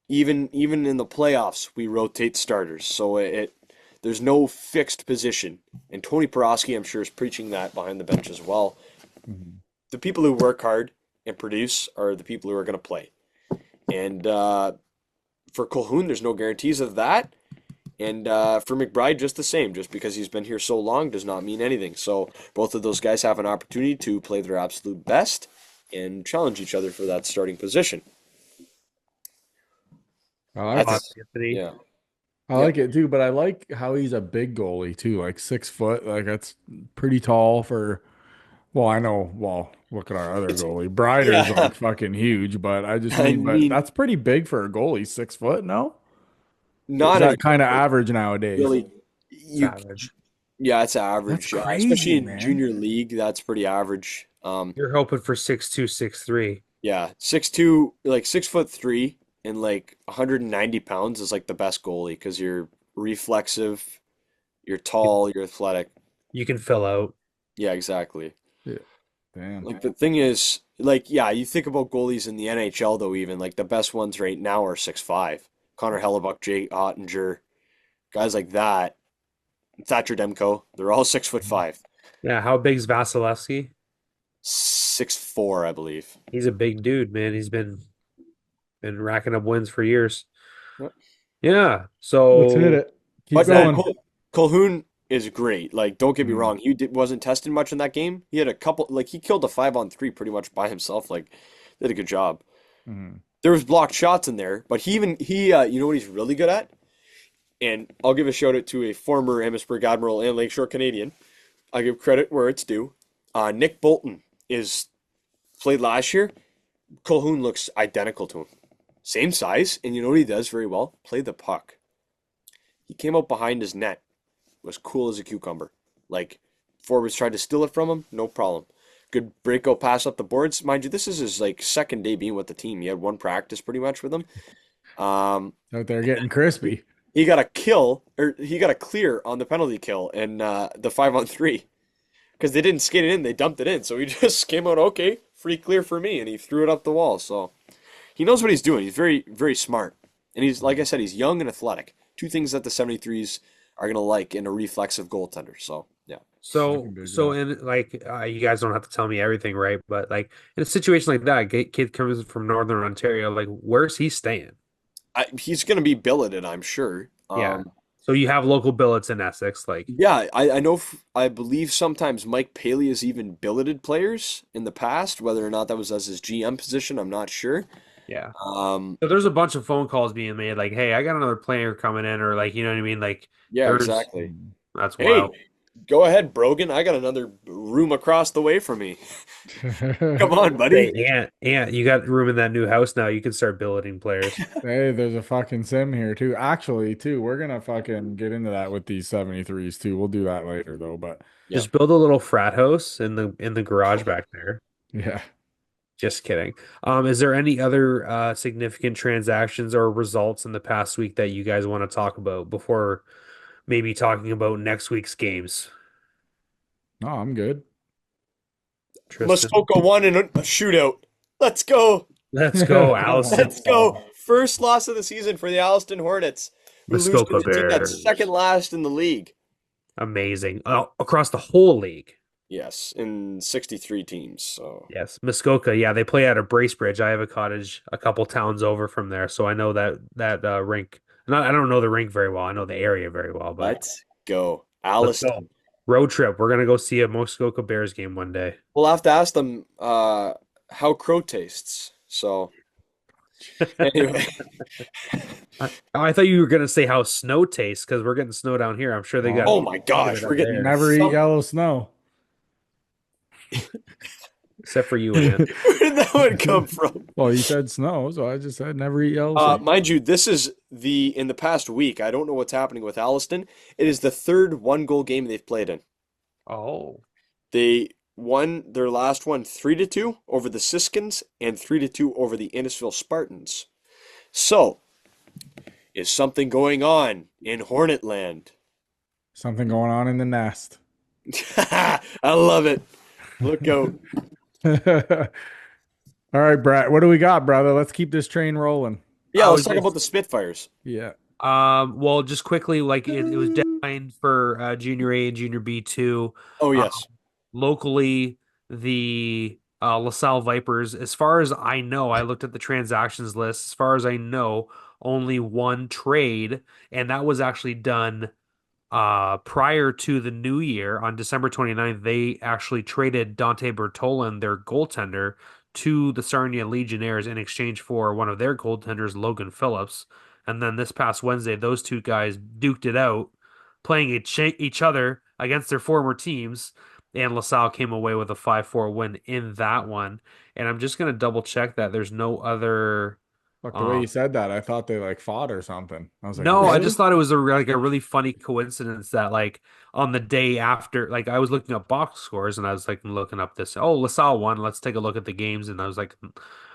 Even in the playoffs, we rotate starters, so there's no fixed position. And Tony Porowski, I'm sure, is preaching that behind the bench as well. Mhm. The people who work hard and produce are the people who are going to play. And for Colhoun, there's no guarantees of that. And for McBride, just the same. Just because he's been here so long does not mean anything. So both of those guys have an opportunity to play their absolute best and challenge each other for that starting position. I like it. That's Anthony. yeah. I Yep. like it too, but I like how he's a big goalie too, like 6 foot. Like that's pretty tall for. Well, I know. Well, look at our other It's goalie. Brider's yeah. like fucking huge, but I just I mean, but mean, that's pretty big for a goalie. 6 foot, no? Or is not that anymore. kind of average nowadays? Really, you Savage. yeah, it's That's average. Especially crazy, in man. junior league, that's pretty average. You're hoping for 6'2", 6'3". Yeah, 6'2", like 6'3", and like 190 pounds is like the best goalie because you're reflexive, you're You tall, you're athletic. you can fill out. Yeah, exactly. Yeah. Damn. Like the thing is, like, yeah, you think about goalies in the NHL though, even like the best ones right now are 6'5". Connor Hellebuck, Jake Ottinger, guys like that. Thatcher Demko, they're all 6'5". Yeah, how big's Vasilevsky? 6'4", I believe. He's a big dude, man. He's been racking up wins for years. Yep. Yeah. Let's hit So it. Keep But no, going. Colhoun is great. Like, don't get me Mm, wrong, wasn't tested much in that game. He had a couple, like, he killed a 5-on-3 pretty much by himself. Like, did a good job. mm. There was blocked shots in there, but you know what he's really good at? And I'll give a shout out to a former Amherstburg Admiral and Lakeshore Canadian. I give credit where it's due. Nick Bolton is played last year. Colhoun looks identical to him. Same size, and you know what he does very well? Play the puck. He came out behind his net, was cool as a cucumber. Like, forwards tried to steal it from him, no problem. Good breakout pass up the boards. Mind you, this is his like second day being with the team. He had one practice pretty much with him. Um, Out there getting crispy. he got a kill, or he got a clear on the penalty kill and the 5-on-3 because they didn't skate it in, they dumped it in. So he just came out, okay, free clear for me, and he threw it up the wall. So he knows what he's doing. He's very, very smart. And he's, like I said, he's young and athletic. Two things that the 73s are going to like in a reflexive goaltender. So, yeah. I so can dig so that. in like you guys don't have to tell me everything, right? But like in a situation like that, kid comes from Northern Ontario, like where's he staying? He's going to be billeted, I'm sure. Yeah. So you have local billets in Essex, like Yeah, I know, I believe sometimes Mike Paley has even billeted players in the past, whether or not that was as his GM position, I'm not sure. yeah. Um, So there's a bunch of phone calls being made, like, "Hey, I got another player coming in," or like, you know what I mean? Like, yeah, there's exactly. that's Hey, wild. go ahead, Brogan. I got another room across the way from me. Come on, Hey, buddy. you got room in that new house now. You can start billeting players. Hey, there's a fucking sim here too. Actually, too, we're gonna fucking get into that with these 73s too. We'll do that later though, but Yeah. Just build a little frat house in the garage back there. yeah. Just kidding. Is there any other significant transactions or results in the past week that you guys want to talk about before maybe talking about next week's games? No, I'm good. Tristan, Muskoka won in a shootout. Let's go. let's go, Allison. Let's go. First loss of the season for the Alliston Hornets, who lose to Muskoka the team that's second Bears. last in the league. Amazing. Across the whole league. Yes, in 63 teams. So, Yes, Muskoka. Yeah, they play out of Bracebridge. I have a cottage a couple towns over from there, so I know that rink. Not, I don't know the rink very well. I know the area very well, but let's go. let's Alliston. go. Road trip. We're gonna go see a Muskoka Bears game one day. We'll have to ask them how crow tastes. So, anyway. I thought you were gonna say how snow tastes because we're getting snow down here. I'm sure they got Oh Oh, my quite a gosh, bit we're up getting there, never eat some. yellow snow. except for you, Ant. Where did that one come from? Well, you said snow, so I just said never eat yellow snow. Mind you, this is in the past week. I don't know what's happening with Alliston. It is the third one-goal game they've played in. Oh, They won their last one 3-2 over the Siskins and 3-2 over the Innisfil Spartans. So, is something going on in Hornetland? Something going on in the nest. I love it. Look out. All right, Brett, what do we got, brother? Let's keep this train rolling. Yeah, I let's was talk about just the Spitfires. Yeah. well, just quickly, like it was deadline for Junior A and Junior B two. Oh, Um, yes. locally, the LaSalle Vipers, as far as I know, I looked at the transactions list. As far as I know, only one trade, and that was actually done prior to the new year on December 29th. They actually traded Dante Bertolin, their goaltender, to the Sarnia Legionnaires in exchange for one of their goaltenders, Logan Phillips. And then this past Wednesday, those two guys duked it out, playing each other against their former teams. And LaSalle came away with a 5-4 win in that one. And I'm just going to double check that there's no other. Look, the way um, you said that, I thought they like fought or something. I was like, no, I just really? thought it was a really funny coincidence that like on the day after, like I was looking up box scores and I was like looking up this. Oh, LaSalle won. Let's take a look at the games. And I was like,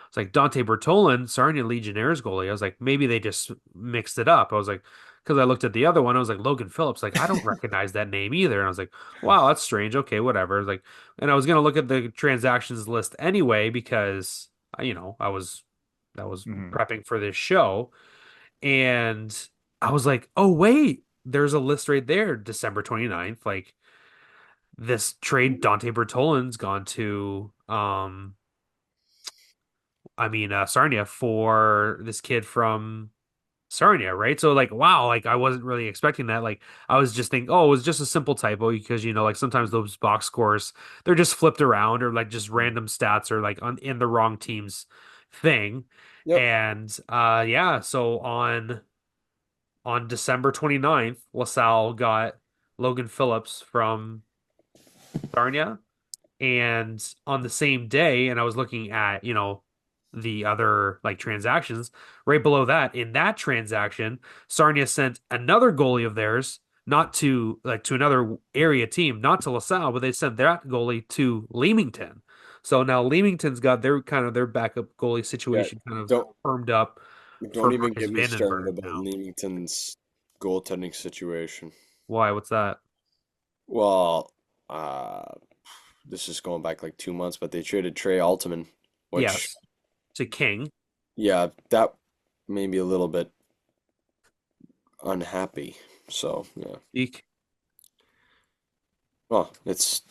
it's like Dante Bertolin, Sarnia Legionnaires goalie. I was like, maybe they just mixed it up. I was like, because I looked at the other one, I was like Logan Phillips. Like I don't recognize that name either. And I was like, wow, that's strange. Okay, whatever. I was like, and I was gonna look at the transactions list anyway because I was Mhm. prepping for this show. And I was like, oh, wait, there's a list right there, December 29th. Like this trade, Dante Bertolin's gone to, Sarnia for this kid from Sarnia, right? So, like, wow, like I wasn't really expecting that. Like, I was just thinking, oh, it was just a simple typo because, like sometimes those box scores, they're just flipped around or like just random stats or like in the wrong team's thing. Yep. And, yeah, so on December 29th, LaSalle got Logan Phillips from Sarnia. And on the same day, and I was looking at, the other like transactions right below that. In that transaction, Sarnia sent another goalie of theirs, not to another area team, not to LaSalle, but they sent that goalie to Leamington. So now Leamington's got their backup goalie Yeah. situation kind of Don't firmed up for don't even Marcus get me started Vandenberg about now. Leamington's goaltending situation. Why? What's that? Well, uh, this is going back like 2 months, but they traded Trey Altman, which, Yes, to King. yeah, that made me a little bit unhappy. So, yeah. Eek. Well, it's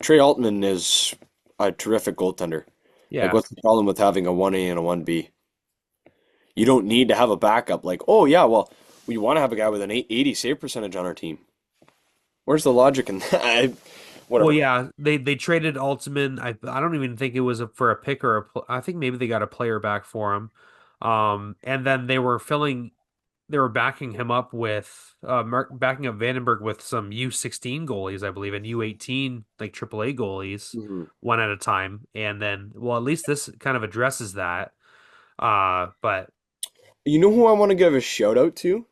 Trey Altman is a terrific goaltender. Like, Yeah. what's the problem with having a 1A and a 1B? You don't need to have a backup. Like, oh, yeah, well, we want to have a guy with an 80 save percentage on our team. Where's the logic in that? Well, Whatever. yeah, they traded Altman. I don't even think it was for a pick or I think maybe they got a player back for him. And then they were backing him up with backing up Vandenberg with some U16 goalies, I believe, and U18 like AAA goalies Mhm. one at a time. And then, well, at least this kind of addresses that. But You know who I want to give a shout out to?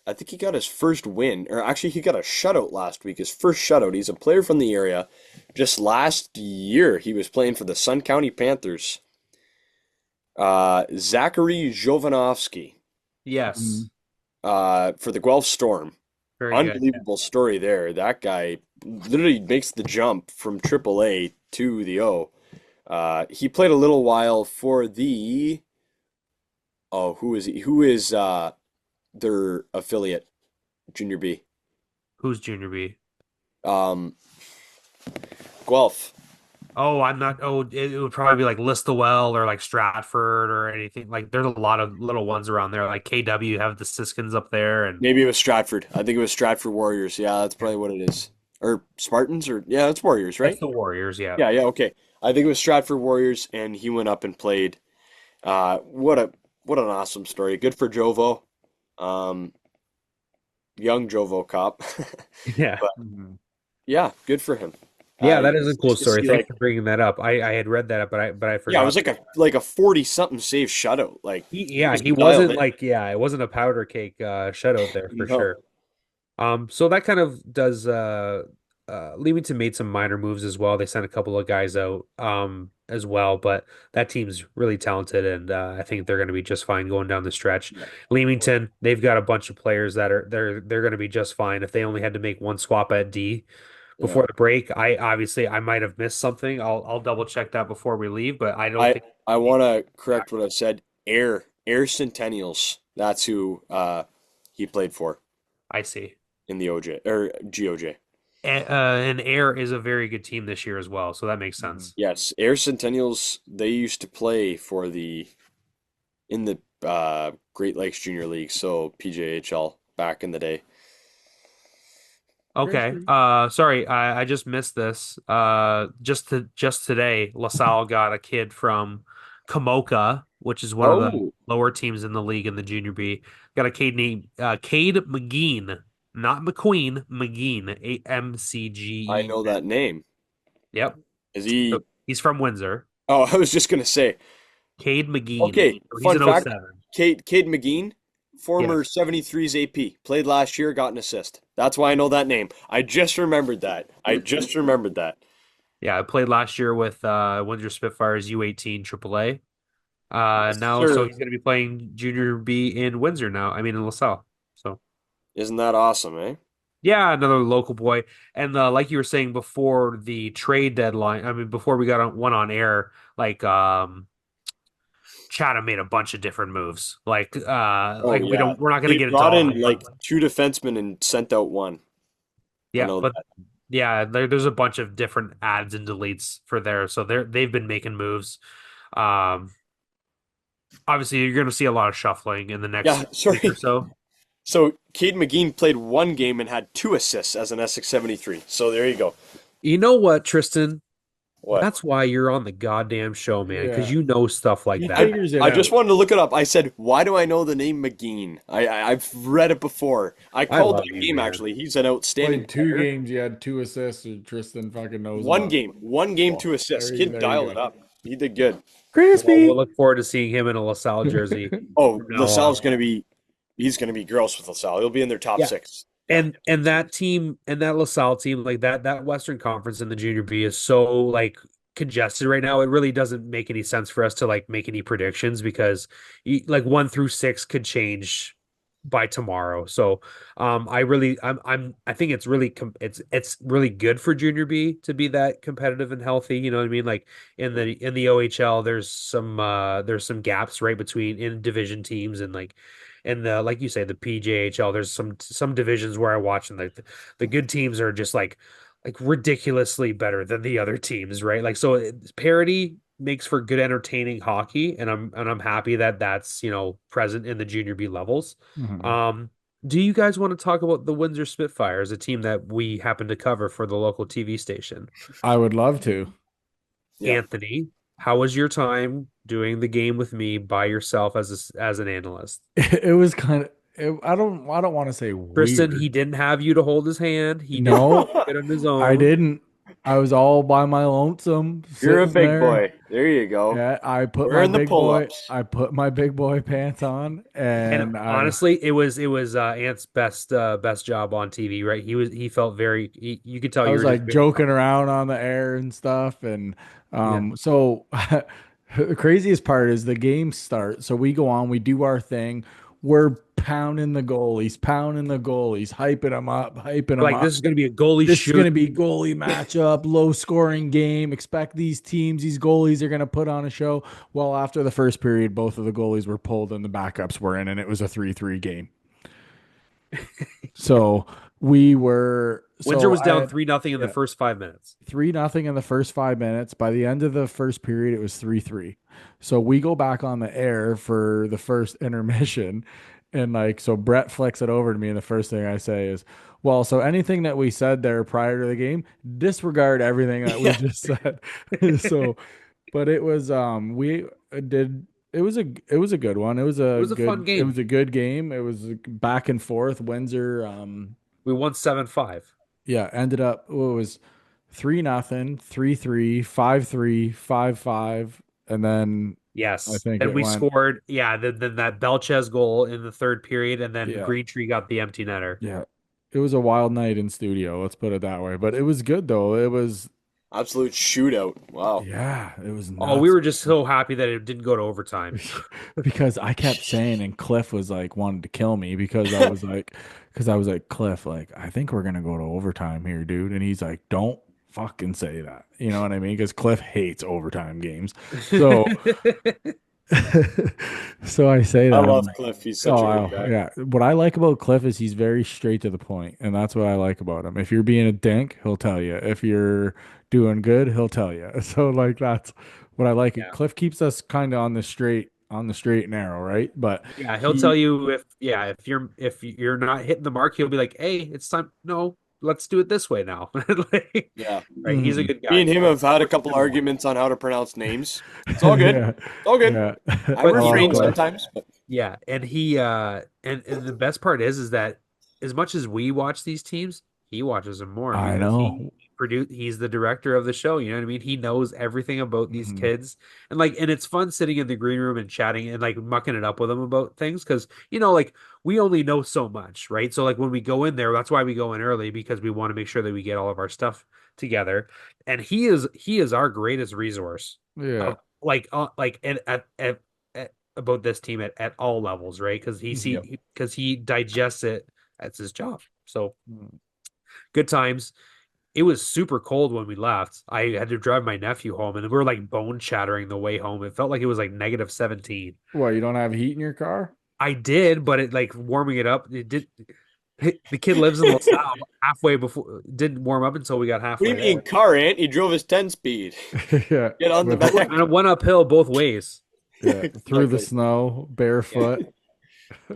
I think he got his first win, or actually, he got a shutout last week. His first shutout. He's a player from the area. Just last year, he was playing for the Sun County Panthers. Zachary Jovanovski, yes, Mhm. for the Guelph Storm. very good. Unbelievable story there. That guy literally makes the jump from AAA to the O. He played a little while for the, oh, who is he? Who is their affiliate, Junior B? Who's Junior B? Um, Guelph. Oh, I'm not. Oh, it would probably be like Listowel or like Stratford or anything. Like, there's a lot of little ones around there. Like KW have the Siskins up there, and Maybe it was Stratford. I think it was Stratford Warriors. Yeah, that's probably what it is. Or Spartans, or yeah, it's Warriors, that's right? the Warriors. Yeah, Yeah, yeah, okay. I think it was Stratford Warriors, and he went up and played. What a what an awesome story. Good for Jovo. Um, young Jovo cop. yeah, But Mhm. yeah, good for him. yeah. That is a It's cool nice to story. see Thanks like for bringing that up. I had read that, but I yeah, it forgot. was like a 40 something save shutout. Like he Yeah, was he dialed wasn't in. like it wasn't a powder cake shutout there for No. sure. So that kind of does Leamington made some minor moves as well. They sent a couple of guys out as well, but that team's really talented and I think they're going to be just fine going down the stretch. Yeah. Leamington, they've got a bunch of players that they're going to be just fine if they only had to make one swap at D. Yeah. before the break. I might have missed something. I'll double check that before we leave, but I don't I think I want to correct what I said. Air Centennials. That's who he played for I see. in the OJ or GOJ. And Air is a very good team this year as well, so that makes Mhm. sense. Yes, Air Centennials. They used to play for the in the Great Lakes Junior League, so PJHL back in the day. Okay. Christian. Sorry, I just missed this. Just today, LaSalle got a kid from Kamoka, which is one of the Oh, lower teams in the league in the junior B. Got a kid named Cade McGeen, not McQueen, McGeen, I AMCGEN. know that name. Yep. Is So he? he's from Windsor. Oh, I was just gonna say. Cade McGeen. Okay, So he's fun an oh fact. 07. Cade McGeen, former Yes. 73's AP, played last year, got an assist. That's why I know that name. I just remembered that. I just remembered that. Yeah, I played last year with Windsor Spitfires U18 AAA. Yes, Now, so sir. he's going to be playing Junior B in Windsor now. I mean, in LaSalle. So, Isn't that awesome, eh? yeah, another local boy. And like you were saying before the trade deadline, I mean, before we got one on air, Chatham made a bunch of different moves. Oh yeah. we're not going to They get into brought all in of like them. two defensemen and sent out one. I Yeah, know but that. yeah, there's a bunch of different adds and deletes for there. So they've been making moves. Um, Obviously, you're going to see a lot of shuffling in the Yeah, next week or sorry. so. So Cade McGeen played one game and had two assists as an Essex 73. So there you go. You know what, Tristan? What? That's why you're on the goddamn show, man, because Yeah. you know stuff like He I that. figures it I just out. wanted to look it up. I said, why do I know the name McGeen? I've read it before. I I called love that you, game man. actually. He's an outstanding Played two player. games. You had two assists. Or Tristan fucking knows about it. One game, Well, two assists. Kid there you dialed it go. up. He did good. Well, we'll Crispy. look forward to seeing him in a LaSalle jersey Oh, from now on. LaSalle's gonna be he's gonna be gross with LaSalle. He'll be in their top Yeah, six. Yeah. and that team and that LaSalle team, like that Western Conference in the Junior B is so like congested right now. It really doesn't make any sense for us to like make any predictions because like 1 through 6 could change by tomorrow. So I think it's really it's really good for Junior B to be that competitive and healthy. You know what I mean? Like in the OHL, there's some gaps right between in division teams and like and the like you say the PJHL. There's some divisions where I watch and the good teams are just like ridiculously better than the other teams, right? Like so parity makes for good entertaining hockey and I'm happy that that's, present in the junior B levels. Mhm. Um do you guys want to talk about the Windsor Spitfires, a team that we happen to cover for the local TV station? I would love to. Yeah. Anthony, how was your time doing the game with me by yourself as an analyst? It was kind of. I don't want to say Tristan, weird. he didn't have you to hold his hand. He did No, it on his I own. didn't. I was all by my lonesome, You're a sitting big there. boy. There you go. Yeah, Wearing the pull-ups. I put my big boy pants on, And and honestly, it was Ant's best job on TV, right? He felt very you could tell I you was were just like very joking around on the air and stuff. And yeah. so the craziest part is the game starts. So we go on, we do our thing. We're pounding the goalies, hyping We're them like this up. is going to be a goalie This is going shoot. to be goalie matchup, low scoring game. Expect these teams, these goalies are going to put on a show. Well, after the first period, both of the goalies were pulled and the backups were in, and it was a 3-3 game. Yeah. So Windsor was I down had, 3-0 in the yeah, first 5 minutes. 3-0 in the first 5 minutes. By the end of the first period, it was 3-3. So we go back on the air for the first intermission. And like, so Brett flicks it over to me. And the first thing I say is, well, so anything that we said there prior to the game, disregard everything that we Yeah. just said. So, but it was, we did, it was a good one. It was a fun It game. was a good game. It was back and forth. Windsor, We won 7-5. yeah, ended up, well, it was 3-0, 3-3, 5-3, 5-5, and then I Yes. think Then it we went, scored, yeah, then that Belchez goal in the third period, and then yeah, Green Tree got the empty netter. yeah. It was a wild night in studio, let's put it that way. But it was good though. Absolute shootout. Wow. Yeah, it was Oh, we nuts. were just so happy that it didn't go to overtime. Because I kept saying, and Cliff was like wanted to kill me because I was like, Cliff, like, I think we're gonna go to overtime here, dude. And he's like, don't fucking say that. You know what I mean? Because Cliff hates overtime games. So so I say I that. I'm love like, Cliff. He's such oh, a good guy. yeah. What I like about Cliff is he's very straight to the point, and that's what I like about him. If you're being a dink, he'll tell you. If you're doing good, he'll tell you. So like that's what I like. Yeah. Cliff keeps us kind of on the straight and narrow, right? But Yeah, he'll tell he, you if you're not hitting the mark, he'll be like, "Hey, it's time. No, let's do it this way now." Like, Yeah. right, he's a mhm. good Me guy. and him So have had a we're couple super warm. arguments on how to pronounce names. It's all good. Yeah, It's all good. yeah. I But I you know love refrain what? Cliff. sometimes, but Yeah, and he and the best part is that as much as we watch these teams, he watches them more I because he know. he's the director of the show, you know what I mean? He knows everything about these Mhm. kids. And it's fun sitting in the green room and chatting and like mucking it up with them about things because like we only know so much, right? So like when we go in there, that's why we go in early because we want to make sure that we get all of our stuff together. And he is our greatest resource Yeah. of like at about this team at all levels, right? Because Mhm. he digests it. That's his job. So good times. It was super cold when we left. I had to drive my nephew home, and we were like bone chattering the way home. It felt like it was like negative 17. What, you don't have heat in your car? I did, but it like warming it up. It did. The kid lives in LaSalle. Halfway before, didn't warm up until we got what do you halfway mean there. car ant? He drove his 10 speed. Yeah. Get on the With And back. it went uphill both ways. Yeah, through the Exactly. snow, Yeah. barefoot.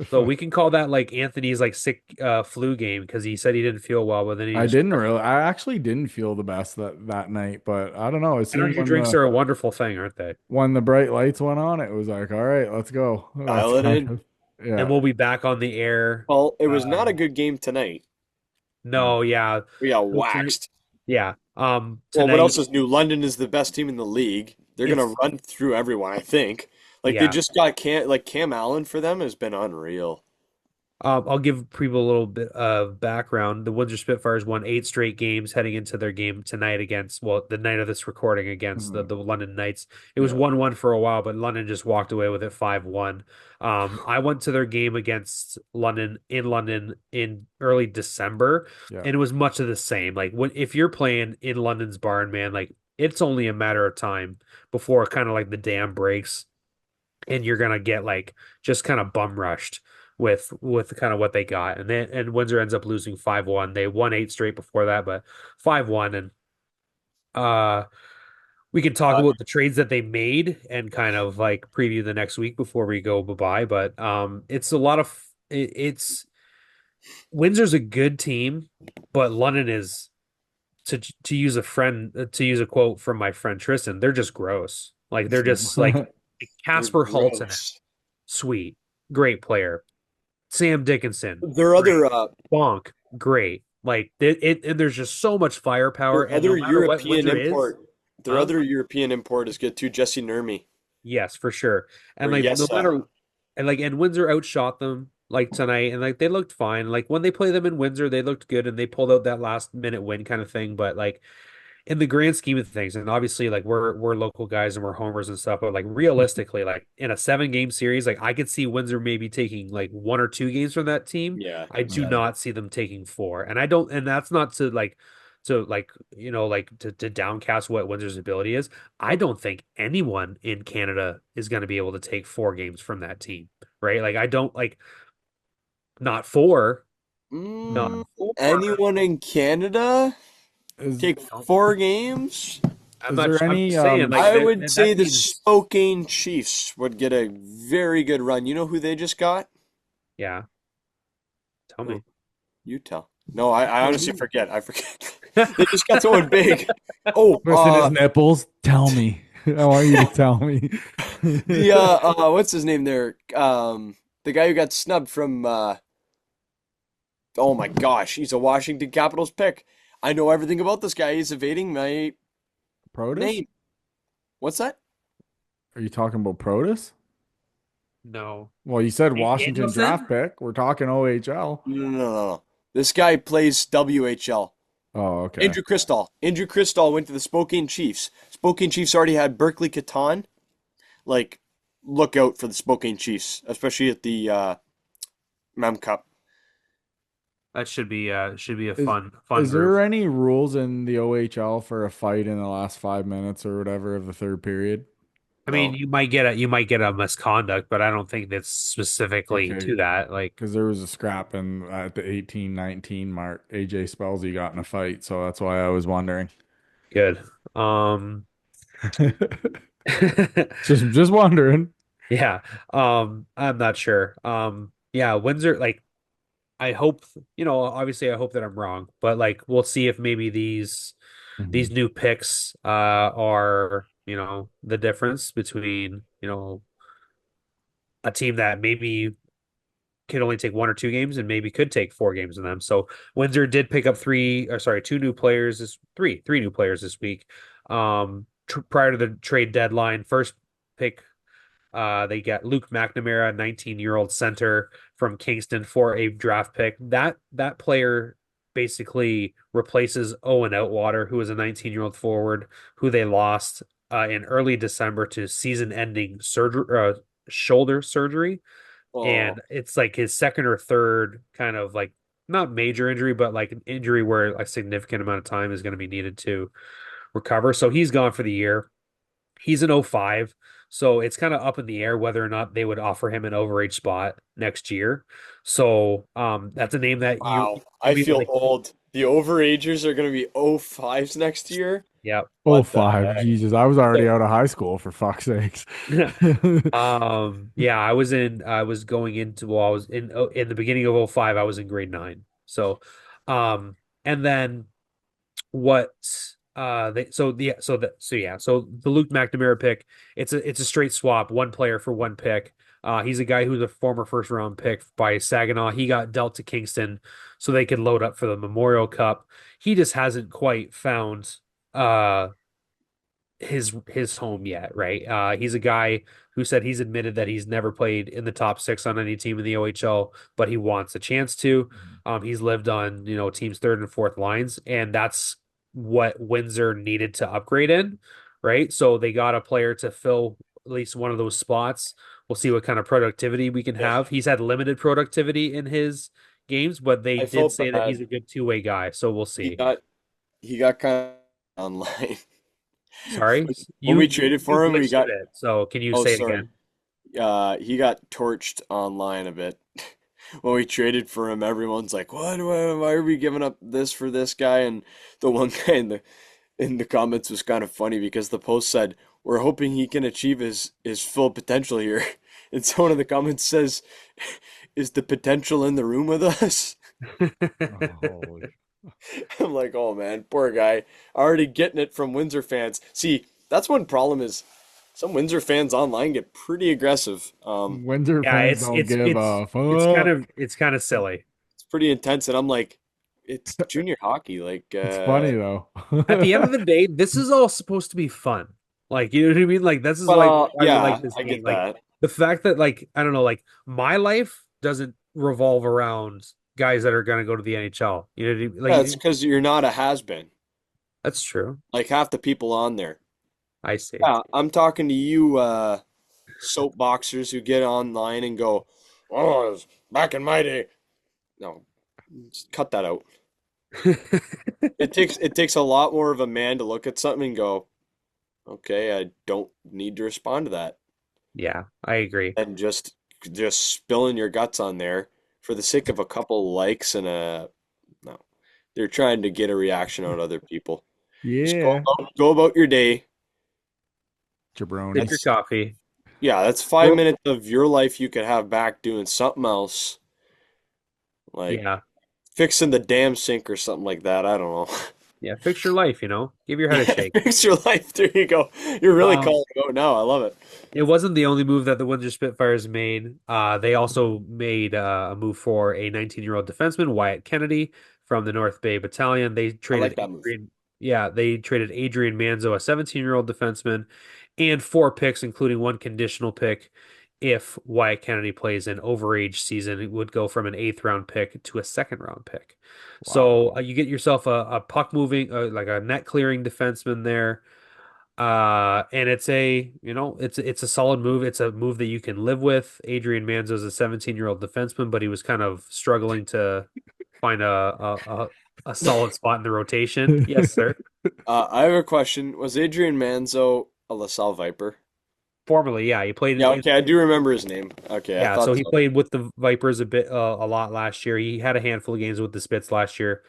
So we can call that like Anthony's like sick flu game because he said he didn't feel well, but then he I just didn't really. I actually didn't feel the best that night, but I don't know. It seemed energy drinks are a wonderful thing, aren't they? when the bright lights went on, it was like, all right, let's go. That's Dial it kind in. of And yeah. we'll be back on the air. Well, it was not a Um, good game tonight. no, yeah. We got So tonight, waxed. yeah. Well, what Tonight else is new? London is the best team in the league. They're gonna it's run through everyone, I think. Like they yeah. just got Cam Allen for them has been unreal. I'll give people a little bit of background. The Windsor Spitfires won 8 straight games heading into their game tonight against, well, the night of this recording against the, Mhm. the London Knights. It was Yeah, 1-1 for a while, but London just walked away with it 5-1. I went to their game against London in early December, yeah. and it was much of the same. Like if you're playing in London's barn, man, like it's only a matter of time before kind of like the dam breaks and you're gonna get like just kind of bum rushed with kind of what they got. And Windsor ends up losing 5-1. They won 8 straight before that, but 5-1. And uh we can talk Uh, about the trades that they made and kind of like preview the next week before we go bye-bye. But it's a lot of it's Windsor's a good team, but London is to use to use a quote from my friend Tristan, they're just gross. Like they're just like they're Casper Halton, gross. sweet, great player. Sam Dickinson, Their great. other Bonk, great. Like and there's just so much firepower, their and no other matter what European Windsor is, import their huh? other European import is good too, Jesse Nurmi. Yes, for sure. And Or like no yes, matter and Windsor outshot them like tonight, and like they looked fine. Like when they play them in Windsor, they looked good, and they pulled out that last minute win kind of thing. But like in the grand scheme of things, and obviously like we're local guys and we're homers and stuff, but like realistically, like in a 7 game series, like I could see Windsor maybe taking like 1 or 2 games from that team. yeah, I do Mhm. exactly. not see them taking four. And I don't, and that's not to downcast what Windsor's ability is. I don't think anyone in Canada is going to be able to take 4 games from that team, right? Like I don't like not four, not Mm, four. anyone in Canada Is take No, 4 games? I'm is not. there I'm any just saying like I would say that the team's Spokane Chiefs would get a very good run. You know who they just got? yeah. Tell Who? me. You tell. No, I honestly forget. I forget. They just got someone big. Oh, twisting his nipples? Tell me. I want you to tell me. the what's his name there? The guy who got snubbed from oh my gosh, he's a Washington Capitals pick. I know everything about this guy. He's evading my Protus? name. What's that? Are you talking about Protus? No. Well, you said Washington draft Danielson? pick. We're talking OHL. No, no, no, no. This guy plays WHL. Oh, okay. Andrew Cristall. Andrew Cristall went to the Spokane Chiefs. Spokane Chiefs already had Berkeley Catan. Like, look out for the Spokane Chiefs, especially at the Mem Cup. That should be a Is fun is group. there any rules in the OHL for a fight in the last 5 minutes or whatever of the third period? I mean, No. you might get a misconduct, but I don't think that's specifically Okay, to that. Like, because there was a scrap in at the 18-19 mark. AJ Spellsy got in a fight, so that's why I was wondering. good. Um, Just wondering. yeah. I'm not sure. Yeah, Windsor, like, I hope, obviously I hope that I'm wrong, but like, we'll see if maybe these Mhm. new picks are, the difference between, a team that maybe could only take one or two games and maybe could take four games in them. So Windsor did pick up two new players three new players this week. Prior to the trade deadline, first pick, they get Luke McNamara, 19-year-old center from Kingston for a draft pick. That player basically replaces Owen Outwater, who is a 19-year-old forward who they lost in early December to season-ending surgery, shoulder surgery, Oh, and it's like his second or third kind of like not major injury, but like an injury where a significant amount of time is going to be needed to recover. So he's gone for the year. He's an 05, so it's kind of up in the air whether or not they would offer him an overage spot next year. So that's a name that you wow. I maybe feel like. old. The overagers are going to be 05s next year. Yeah. Oh, What the five. heck? Jesus, I was already So, out of high school for fuck's sakes. Yeah, I was going into, well, I was in the beginning of 05, I was in grade 9. So um and then what they so the so the so yeah so the Luke McNamara pick, it's a straight swap, one player for one pick. He's a guy who's a former first round pick by Saginaw. He got dealt to Kingston so they could load up for the Memorial Cup. He just hasn't quite found uh his home yet, right? He's a guy who said he's admitted that he's never played in the top six on any team in the OHL, but he wants a chance to. He's lived on, teams' third and fourth lines, and that's what Windsor needed to upgrade in, right? So they got a player to fill at least one of those spots. We'll see what kind of productivity we can yeah, have. He's had limited productivity in his games, but they I did felt say that he's bad. a good two-way guy, so we'll He see. got he got kind of online. Sorry, When you we you traded you for him, we glitched a got bit, so can you oh say it sorry. again? He got torched online a bit. When we traded for him, everyone's like, "What? Why are we giving up this for this guy?" And the one guy in the comments was kind of funny because the post said, "We're hoping he can achieve his full potential here." And so one of the comments says, "Is the potential in the room with us?" Oh, holy. I'm like, "Oh man, poor guy, already getting it from Windsor fans." See, that's one problem is some Windsor fans online get pretty aggressive. Windsor Yeah, fans don't give a it's kind of silly. It's pretty intense, and I'm like, it's junior hockey. Like, It's funny though. At the end of the day, this is all supposed to be fun. Like, you know what I mean? Like, this is why we like yeah, this I game. get Like, that. the fact that, like, I don't know, like my life doesn't revolve around guys that are gonna go to the NHL. You know what I Yeah, mean? it's because you're not a has-been. That's true. Like half the people on there. I see. Yeah, I'm talking to you, soapboxers who get online and go, "Oh, it was back in my day." No, just cut that out. It takes a lot more of a man to look at something and go, "Okay, I don't need to respond to that," Yeah, I agree. and just spilling your guts on there for the sake of a couple likes and a no. They're trying to get a reaction out of other people. Just Yeah. go about your day. Drink your Jabronis. That's coffee. yeah, that's 5 minutes of your life you could have back doing something else, like Yeah, fixing the damn sink or something like that. I don't know. yeah. Fix your life. Give your head a Yeah, shake. fix your life. There you go. You're really Um, calling it out now. I love it. It wasn't the only move that the Windsor Spitfires made. They also made a move for a 19-year-old defenseman, Wyatt Kennedy, from the North Bay Battalion. I like that move. They traded Adrian Manzo, a 17-year-old defenseman, and four picks, including one conditional pick if Wyatt Kennedy plays an overage season, it would go from an eighth round pick to a second round pick. Wow. So you get yourself a puck moving, like a net clearing defenseman there. And it's a solid move. It's a move that you can live with. Adrian Manzo's a 17-year-old defenseman, but he was kind of struggling to find a solid spot in the rotation. Yes, sir. I have a question. Was Adrian Manzo a LaSalle Viper? Formerly, yeah, he played Yeah, okay, I do remember his name. Okay, I yeah, so thought he so. played with the Vipers a lot last year. He had a handful of games with the Spits last year.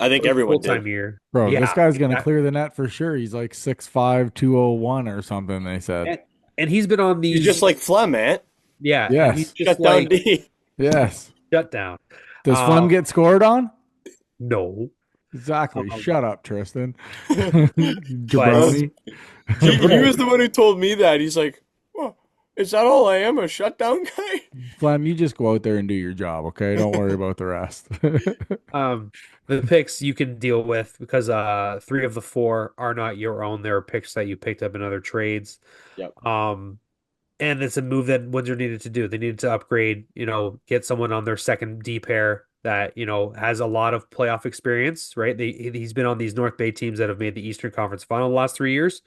I think First everyone did. full-time year. Bro, this Yeah. guy's gonna That- clear the net for sure. He's like 6'5", 201 or something, they said. and, and he's been on He's just these, like Flem, man. yeah, and he's Yes. just Shut down like D. Yes. shut down. Does Flem Um, get scored on? no. Exactly. Um, Shut up, Tristan. but That's- Jabroni. he was the one who told me that. He's like, well, is that all I am, a shutdown guy? Flem, you just go out there and do your job, okay? Don't worry about the rest. um, the picks you can deal with because three of the four are not your own. They're picks that you picked up in other trades. Yep. And it's a move that Windsor needed to do. They needed to upgrade, get someone on their second D pair that, has a lot of playoff experience, right? He's been on these North Bay teams that have made the Eastern Conference Final the last 3 years.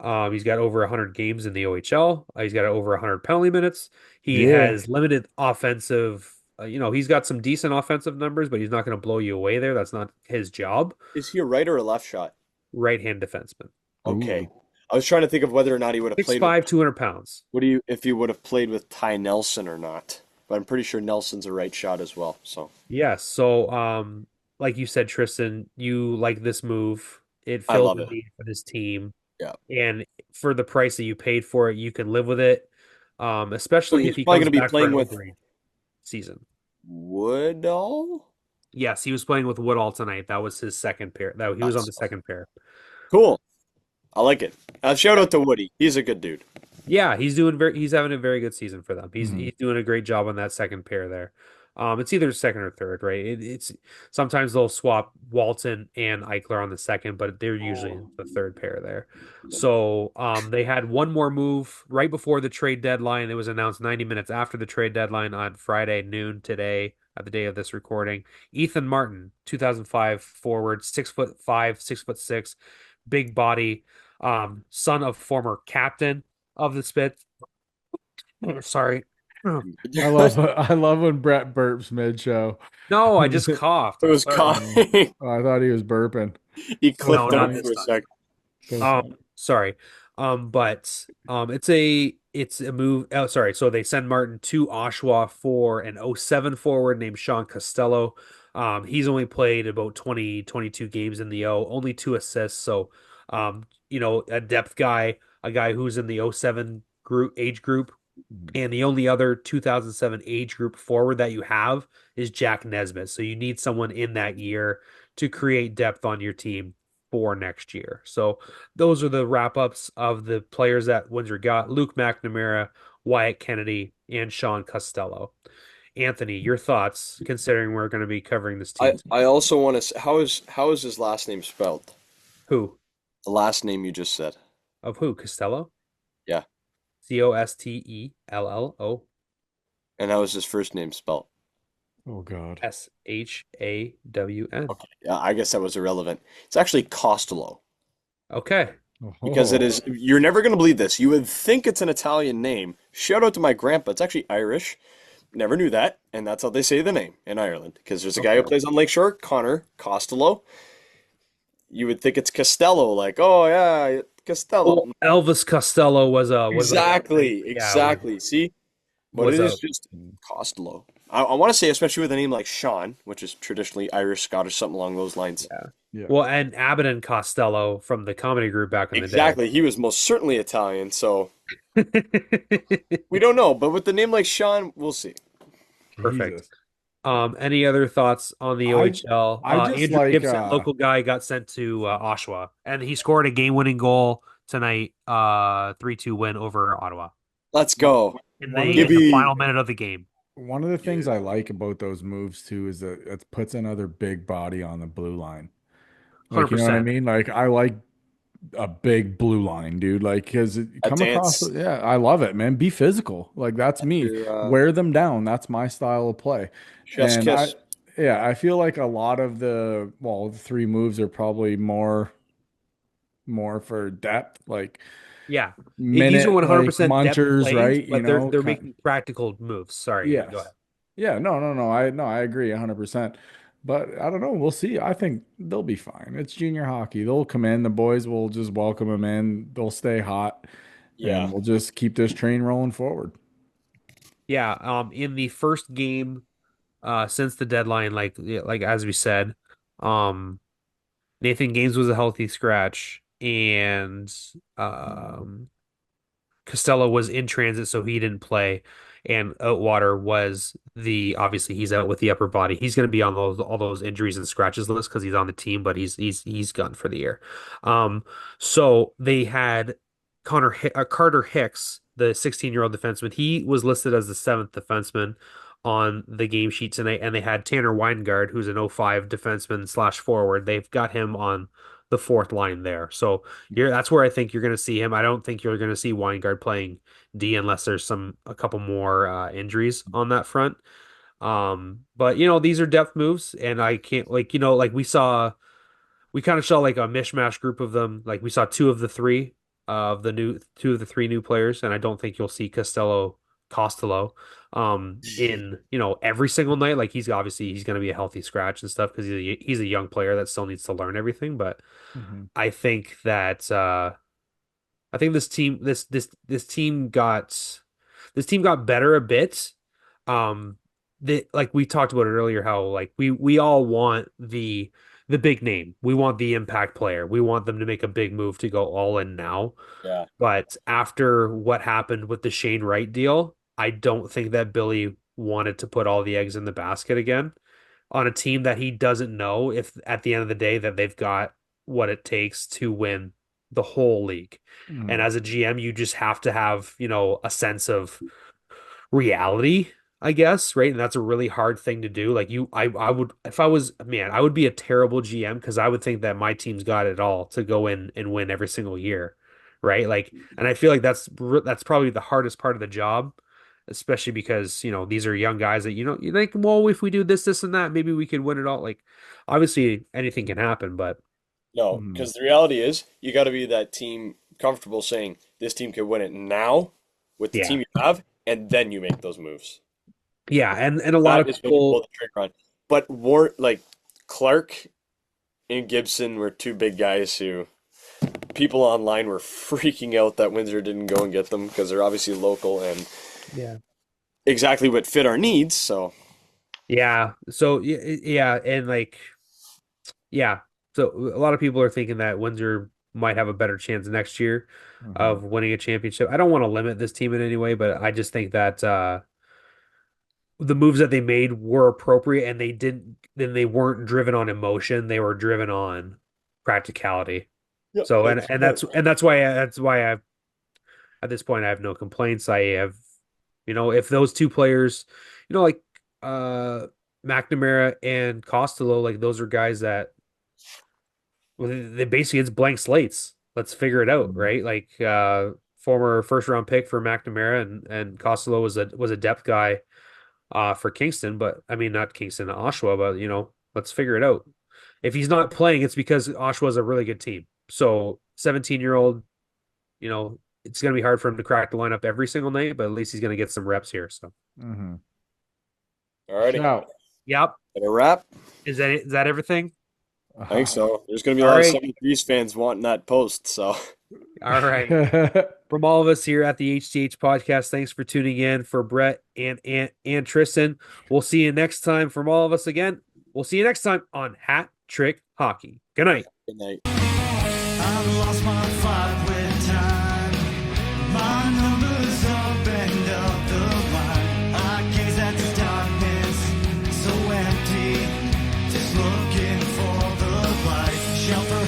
He's got over 100 games in the OHL. He's got over 100 penalty minutes. He Yeah. has limited offensive, he's got some decent offensive numbers, but he's not going to blow you away there. That's not his job. Is he a right or a left shot? Right-hand defenseman. Okay. Ooh. I was trying to think of whether or not he would have played 6'5", 200 pounds. if he would have played with Ty Nelson or not. But I'm pretty sure Nelson's a right shot as well. So Yes. So, like you said, Tristan, you like this move. It I filled love the it. need for this team. Yeah. And for the price that you paid for it, you can live with it. So Especially he's if he probably comes going to be back for playing an with overage season. Woodall. Yes, he was playing with Woodall tonight. That was his second pair. That he was on Nice. the second pair. Cool. I like it. Shout out to Woody. He's a good dude. Yeah, he's having a very good season for them. He's doing a great job on that second pair there. It's either second or third, right? It's sometimes they'll swap Walton and Eichler on the second, but they're usually the third pair there. So they had one more move right before the trade deadline. It was announced 90 minutes after the trade deadline on Friday noon today, at the day of this recording. Ethan Martin, 2005 forward, 6'5", 6'6", big body, son of former captain of the Spits. Sorry. I love when Brett burps mid show. No, I just coughed. It I'm was sorry. coughing. I thought he was burping. He No, clipped not on this for a time. sec. Sorry. It's a move. Oh, sorry. So they send Martin to Oshawa for an '07 forward named Sean Costello. He's only played about 22 games in the O, only 2 assists. So, a depth guy, a guy who's in the '07 age group. And the only other 2007 age group forward that you have is Jack Nesbitt. So you need someone in that year to create depth on your team for next year. So those are the wrap ups of the players that Windsor got: Luke McNamara, Wyatt Kennedy, and Sean Costello. Anthony, your thoughts considering we're going to be covering this team? I also want to. How is his last name spelled? Who? The last name you just said. Of who? Costello? Yeah. Costello. And how is his first name spelled? Oh God. Shawn. Okay. Yeah, I guess that was irrelevant. It's actually Costello. Okay. Because it Oh. is, you're never going to believe this. You would think it's an Italian name. Shout out to my grandpa. It's actually Irish. Never knew that. And that's how they say the name in Ireland. Because there's a guy who plays on Lakeshore, Connor Costello. You would think it's Costello, like, oh yeah, Costello. Well, Elvis Costello was Exactly. See? But was it a is just Costello. I want to say, especially with a name like Sean, which is traditionally Irish, Scottish, something along those lines. Yeah. well, and Abbott Costello from the comedy group back in the Exactly. He was most certainly Italian, so day. we don't know. But with the name like Sean, we'll see. Perfect. Jesus. Any other thoughts on the OHL? I just Andrew like, Gibson, local guy, got sent to Oshawa, and he scored a game-winning goal tonight. 3-2 win over Ottawa Let's go. in One of the the- final minute of the game. One of the things I like about those moves too is that it puts another big body on the blue line. Like, you know what I 100%. mean? Like, I like a big blue line, dude. Like, because A come across, dance. yeah, I love it, man. Be physical. Like, that's me. Your Wear them down. That's my style of play. chef's And kiss. yeah, I feel like a lot of the three moves are probably more for depth, like Yeah. These are minute, like 100% depth munchers, plays, right? but they're making practical moves. Sorry, go ahead. Yes. Yeah, no. I agree 100%. But I don't know. We'll see. I think they'll be fine. It's junior hockey. They'll come in. The boys will just welcome them in. They'll stay hot, and Yeah. we'll just keep this train rolling forward. Yeah, in the first game since the deadline, like as we said, um Nathan Gaines was a healthy scratch, and Costello was in transit, so he didn't play. And Oatwater was obviously he's out with the upper body. He's going to be on all those injuries and scratches list because he's on the team, but he's gone for the year. So they had Carter Hicks, the 16-year-old defenseman. He was listed as the seventh defenseman on the game sheet tonight, and they had Tanner Weingard, who's an '05 defenseman slash forward. They've got him on the fourth line there. So that's where I think you're going to see him. I don't think you're going to see Weingard playing D unless there's a couple more injuries on that front. But these are depth moves, and I can't like we kind of saw like a mishmash group of them. Like we saw two of the three new players, and I don't think you'll see Costello in every single night. Like he's going to be a healthy scratch and stuff because he's a young player that still needs to learn everything. But Mhm. I think that I think this team got better a bit. Like we talked about it earlier, how like we all want the big name. We want the impact player. We want them to make a big move to go all in now. Yeah. But after what happened with the Shane Wright deal, I don't think that Billy wanted to put all the eggs in the basket again on a team that he doesn't know if at the end of the day that they've got what it takes to win the whole league. And Mhm. as a GM, you just have to have, a sense of reality, I guess, right? And that's a really hard thing to do. Like I would, if I was, man, I would be a terrible GM because I would think that my team's got it all to go in and win every single year, right? Like, and I feel like that's probably the hardest part of the job, especially because, these are young guys that, you think, well, if we do this, and that, maybe we could win it all. Like, obviously anything can happen, but No, Mhm. because the reality is you got to be that team comfortable saying this team can win it now with the yeah. team you have, and then you make those moves. Yeah, and a lot That of is when you pull people, the trigger on. But like Clark and Gibson were two big guys who people online were freaking out that Windsor didn't go and get them because they're obviously local and yeah. exactly what fit our needs. So Yeah. So yeah, and like yeah. So a lot of people are thinking that Windsor might have a better chance next year Mhm. of winning a championship. I don't want to limit this team in any way, but I just think that the moves that they made were appropriate and they weren't driven on emotion, they were driven on practicality. yep, So that's smart. and that's why I at this point I have no complaints. I have if those two players, like uh McNamara and Costello, like those are guys that well, they basically it's blank slates. Let's figure it out, Mhm. right? Like former first round pick for McNamara and Costello was a depth guy for Kingston, but I mean not Kingston, Oshawa, but let's figure it out. If he's not playing, it's because Oshawa's a really good team. So 17-year-old, it's gonna be hard for him to crack the lineup every single night, but at least he's gonna get some reps here. So Mhm. Alrighty, Shout. yep. that a wrap? Is that everything? I think so. There's going to be a All lot of right. 73s fans wanting that post. So All right. From all of us here at the HTH podcast, thanks for tuning in. For Brett and Tristan, we'll see you next time. From all of us again, we'll see you next time on Hat Trick Hockey. Good night. good night. I've lost my fight with time. My number's up and up the line. I gaze at the darkness, so empty. Just looking for the light. Shelter